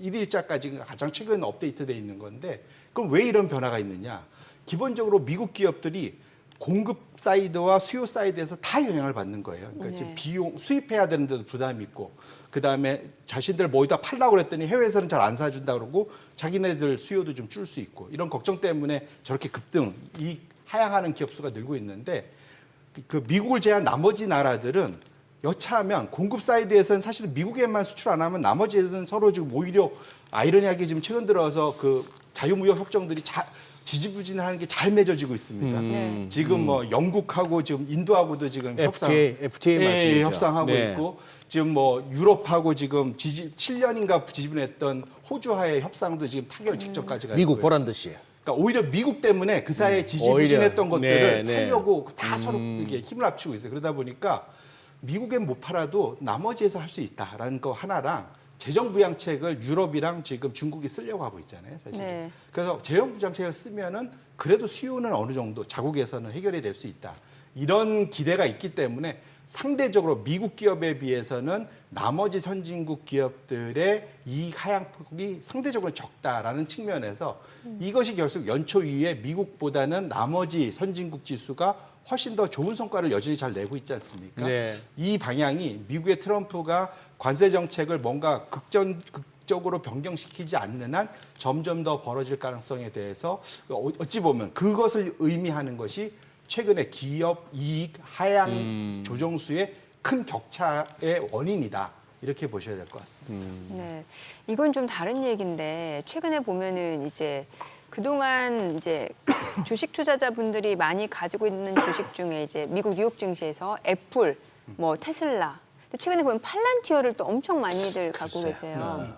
1일자까지 가장 최근 업데이트돼 있는 건데 그럼 왜 이런 변화가 있느냐? 기본적으로 미국 기업들이 공급 사이드와 수요 사이드에서 다 영향을 받는 거예요. 그러니까 지금 비용 수입해야 되는데도 부담이 있고 그다음에 자신들 뭐 어디다 팔라고 그랬더니 해외에서는 잘 안 사준다 그러고 자기네들 수요도 좀 줄 수 있고 이런 걱정 때문에 저렇게 급등 이 하향하는 기업 수가 늘고 있는데 그 미국을 제외한 나머지 나라들은 여차하면 공급 사이드에서는 사실은 미국에만 수출 안 하면 나머지에서는 서로 지금 오히려 아이러니하게 지금 최근 들어서 그 자유무역 협정들이 지지부진하는 게 잘 맺어지고 있습니다. 네. 지금 뭐 영국하고 지금 인도하고도 지금 FTA 말씀이죠. 협상하고 네. 있고 지금 뭐 유럽하고 지금 7년인가 지지분했던 호주와의 협상도 지금 타결 직전까지 가 있고요. 미국 보란 듯이. 그러니까 오히려 미국 때문에 그 사이에 지지부진했던 오히려. 것들을 네, 네. 살려고 다 서로 이렇게 힘을 합치고 있어요. 그러다 보니까 미국엔 못 팔아도 나머지에서 할 수 있다라는 거 하나랑 재정 부양책을 유럽이랑 지금 중국이 쓰려고 하고 있잖아요, 사실. 네. 그래서 재정 부양책을 쓰면은 그래도 수요는 어느 정도 자국에서는 해결이 될 수 있다. 이런 기대가 있기 때문에 상대적으로 미국 기업에 비해서는 나머지 선진국 기업들의 이익 하향폭이 상대적으로 적다라는 측면에서 이것이 결국 연초 이후에 미국보다는 나머지 선진국 지수가 훨씬 더 좋은 성과를 여전히 잘 내고 있지 않습니까? 네. 이 방향이 미국의 트럼프가 관세 정책을 뭔가 극적으로 변경시키지 않는 한 점점 더 벌어질 가능성에 대해서 어찌 보면 그것을 의미하는 것이 최근에 기업 이익 하향 조정수의 큰 격차의 원인이다. 이렇게 보셔야 될 것 같습니다. 네, 이건 좀 다른 얘기인데 최근에 보면은 이제 그동안 이제 주식 투자자분들이 많이 가지고 있는 주식 중에 이제 미국 뉴욕 증시에서 애플, 뭐 테슬라, 근데 최근에 보면 팔란티어를 또 엄청 많이들 갖고 계세요.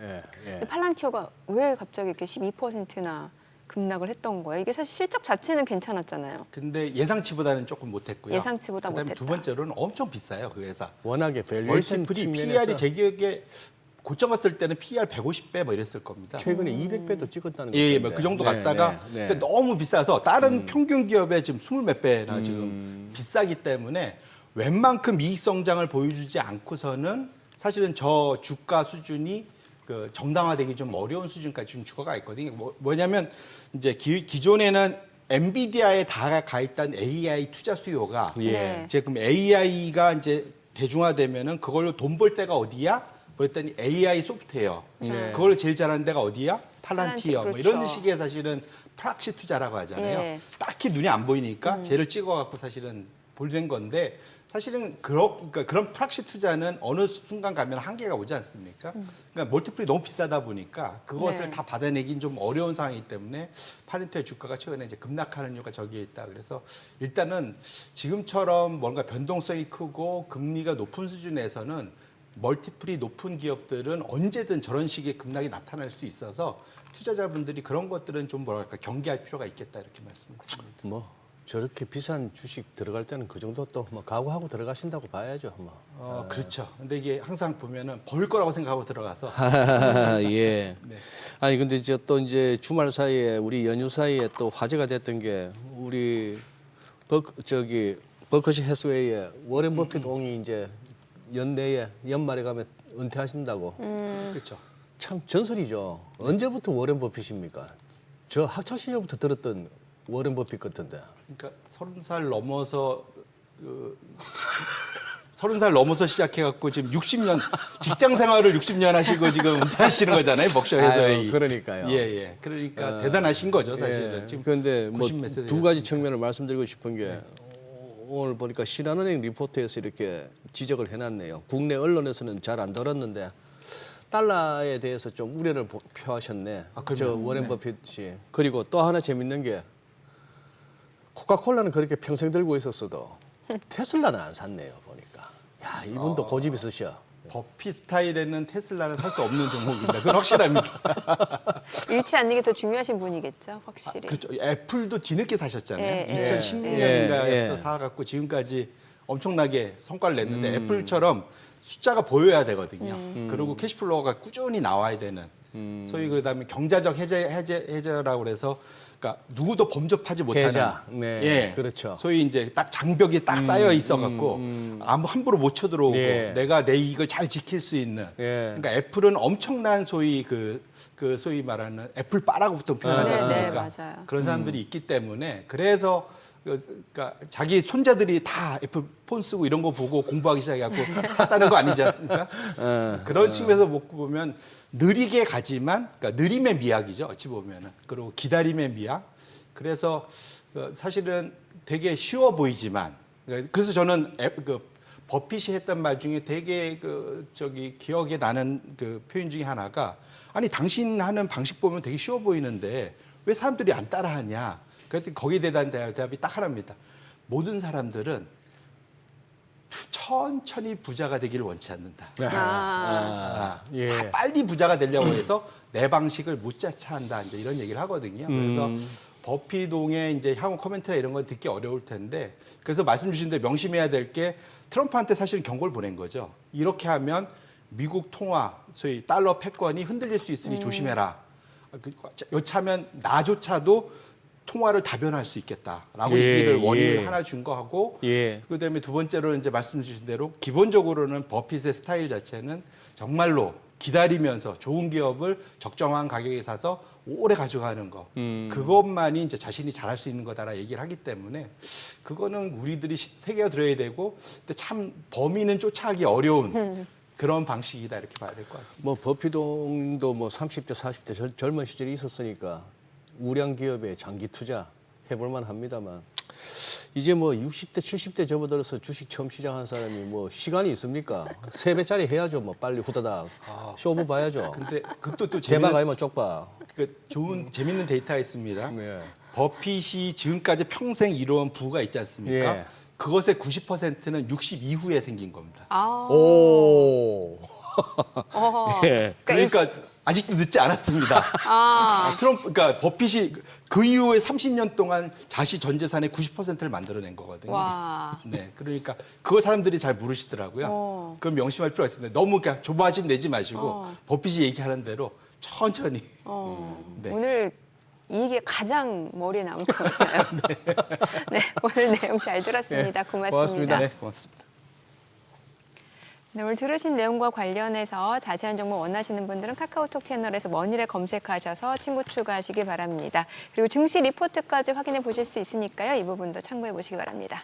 예, 예. 근데 팔란티어가 왜 갑자기 이렇게 12%나 급락을 했던 거예요? 이게 사실 실적 자체는 괜찮았잖아요. 근데 예상치보다는 조금 못했고요. 예상치보다 그다음에 못했다. 두 번째로는 엄청 비싸요, 그 회사. 워낙에 밸류에이션 멀티플이 측면에서 PER이 제 기억에 고점 갔을 때는 PER 150배 뭐 이랬을 겁니다. 최근에 200배도 찍었다는 예, 거예요. 그 정도 갔다가 그러니까 너무 비싸서 다른 평균 기업의 지금 20몇 배나 지금 비싸기 때문에 웬만큼 이익 성장을 보여주지 않고서는 사실은 저 주가 수준이 그 정당화되기 좀 어려운 수준까지 지금 주가가 있거든요. 뭐냐면 이제 기존에는 엔비디아에 다 가 있던 AI 투자 수요가 네. 이제 그럼 AI가 이제 대중화되면은 그걸로 돈 벌 데가 어디야? 그랬더니 AI 소프트웨어. 네. 그걸 제일 잘하는 데가 어디야? 팔란티어. 뭐 이런 그렇죠. 식의 사실은 프락시 투자라고 하잖아요. 예. 딱히 눈에 안 보이니까 쟤를 찍어갖고 사실은 보는 건데 사실은 그러니까 그런 프락시 투자는 어느 순간 가면 한계가 오지 않습니까? 그러니까 멀티플이 너무 비싸다 보니까 그것을 네. 다 받아내긴 좀 어려운 상황이기 때문에 팔란티어 주가가 최근에 이제 급락하는 이유가 저기에 있다. 그래서 일단은 지금처럼 뭔가 변동성이 크고 금리가 높은 수준에서는 멀티플이 높은 기업들은 언제든 저런 식의 급락이 나타날 수 있어서 투자자분들이 그런 것들은 좀 뭐랄까 경계할 필요가 있겠다 이렇게 말씀드립니다. 뭐 저렇게 비싼 주식 들어갈 때는 그 정도 또 뭐 각오하고 들어가신다고 봐야죠. 뭐. 그렇죠. 근데 이게 항상 보면은 벌 거라고 생각하고 들어가서 예. 네. 아니 근데 이제 또 이제 주말 사이에 우리 연휴 사이에 또 화제가 됐던 게 우리 버커시 해스웨이의 워렌 버핏 옹이 이제 연내에 연말에 가면 은퇴하신다고. 그렇죠. 참 전설이죠. 언제부터 워렌 버핏입니까? 저 학창 시절부터 들었던 워렌 버핏 같은데. 그러니까 30살 넘어서 30살 넘어서 시작해갖고 지금 60년 직장 생활을 60년 하시고 지금 은퇴하시는 거잖아요, 벅셔 해서웨이. 아유, 그러니까요. 예. 그러니까 대단하신 거죠, 사실은. 예. 지금 그런데 뭐 90몇 세 두 가지 되셨으니까. 측면을 말씀드리고 싶은 게 오늘 보니까 신한은행 리포트에서 이렇게 지적을 해놨네요. 국내 언론에서는 잘 안 다뤘는데 달러에 대해서 좀 우려를 표하셨네. 그럼요. 저 워렌 버핏이. 그리고 또 하나 재밌는 게 코카콜라는 그렇게 평생 들고 있었어도 테슬라는 안 샀네요. 보니까. 야, 이분도 고집 있으셔. 버핏 스타일에는 테슬라는 살 수 없는 종목입니다. 그건 확실합니다. 잃지 않는 게 더 중요하신 분이겠죠, 확실히. 그렇죠. 애플도 뒤늦게 사셨잖아요. 예, 예. 2010년인가에 예. 사갖고 지금까지 엄청나게 성과를 냈는데 애플처럼 숫자가 보여야 되거든요. 그리고 캐시플로우가 꾸준히 나와야 되는 소위 그다음에 경제적 해제라고 그래서 그러니까 누구도 범접하지 못하는 해자. 네, 예, 그렇죠. 소위 이제 딱 장벽이 딱 쌓여 있어갖고 아무 함부로 못 쳐들어오고 네. 내가 내 이익을 잘 지킬 수 있는. 예. 그러니까 애플은 엄청난 소위 그 소위 말하는 애플 바라고 보통 표현하지 네, 네, 않습니까? 맞아요. 그런 사람들이 있기 때문에 그래서 그러니까 자기 손자들이 다 애플 폰 쓰고 이런 거 보고 공부하기 시작해갖고 샀다는 거 아니지 않습니까? 그런 측면에서 보면 느리게 가지만 그러니까 느림의 미학이죠. 어찌 보면은. 그리고 기다림의 미학. 그래서 사실은 되게 쉬워 보이지만 그래서 저는 버핏이 했던 말 중에 되게 기억에 나는 그 표현 중에 하나가 아니 당신 하는 방식 보면 되게 쉬워 보이는데 왜 사람들이 안 따라하냐? 그랬더니 거기에 대한 대답이 딱 하나입니다. 모든 사람들은 천천히 부자가 되기를 원치 않는다. 예. 다 빨리 부자가 되려고 해서 내 방식을 못 자차한다. 이제 이런 얘기를 하거든요. 그래서 버핏동의 이제 향후 코멘트나 이런 건 듣기 어려울 텐데 그래서 말씀 주신 대로 명심해야 될 게 트럼프한테 사실은 경고를 보낸 거죠. 이렇게 하면 미국 통화, 소위 달러 패권이 흔들릴 수 있으니 조심해라. 여차하면 나조차도 통화를 다변할 수 있겠다라고 예, 얘기를 원인을 예. 하나 준 거 하고 예. 그다음에 두 번째로 이제 말씀 주신 대로 기본적으로는 버핏의 스타일 자체는 정말로 기다리면서 좋은 기업을 적정한 가격에 사서 오래 가져가는 거 그것만이 이제 자신이 잘할 수 있는 거다라 얘기를 하기 때문에 그거는 우리들이 새겨 들어야 되고 근데 참 범위는 쫓아가기 어려운 그런 방식이다 이렇게 봐야 될 것 같습니다. 뭐 버핏동도 뭐 30대 40대 젊은 시절이 있었으니까 우량 기업에 장기 투자 해볼 만합니다만 이제 뭐 60대, 70대 접어들어서 주식 처음 시작한 사람이 뭐 시간이 있습니까? 3배짜리 해야죠. 뭐 빨리 후다닥 쇼부 봐야죠. 근데 그것도 또 대박 아니면 쪽박. 좋은 재밌는 데이터가 있습니다. 네. 버핏이 지금까지 평생 이뤄온 부가 있지 않습니까? 예. 그것의 90%는 60 이후에 생긴 겁니다. 아. 오. 어허. 예. 그러니까 아직도 늦지 않았습니다. 아. 그러니까 버핏이 그 이후에 30년 동안 자시 전 재산의 90%를 만들어낸 거거든요. 와. 네, 그러니까 그걸 사람들이 잘 모르시더라고요. 어. 그럼 명심할 필요가 있습니다. 너무 그냥 조바심 내지 마시고 버핏이 얘기하는 대로 천천히. 네. 오늘 이게 가장 머리에 남을 것 같아요. 네, 오늘 내용 잘 들었습니다. 고맙습니다. 고맙습니다. 네, 고맙습니다. 네, 오늘 들으신 내용과 관련해서 자세한 정보 원하시는 분들은 카카오톡 채널에서 머니를 검색하셔서 친구 추가하시기 바랍니다. 그리고 증시 리포트까지 확인해 보실 수 있으니까요. 이 부분도 참고해 보시기 바랍니다.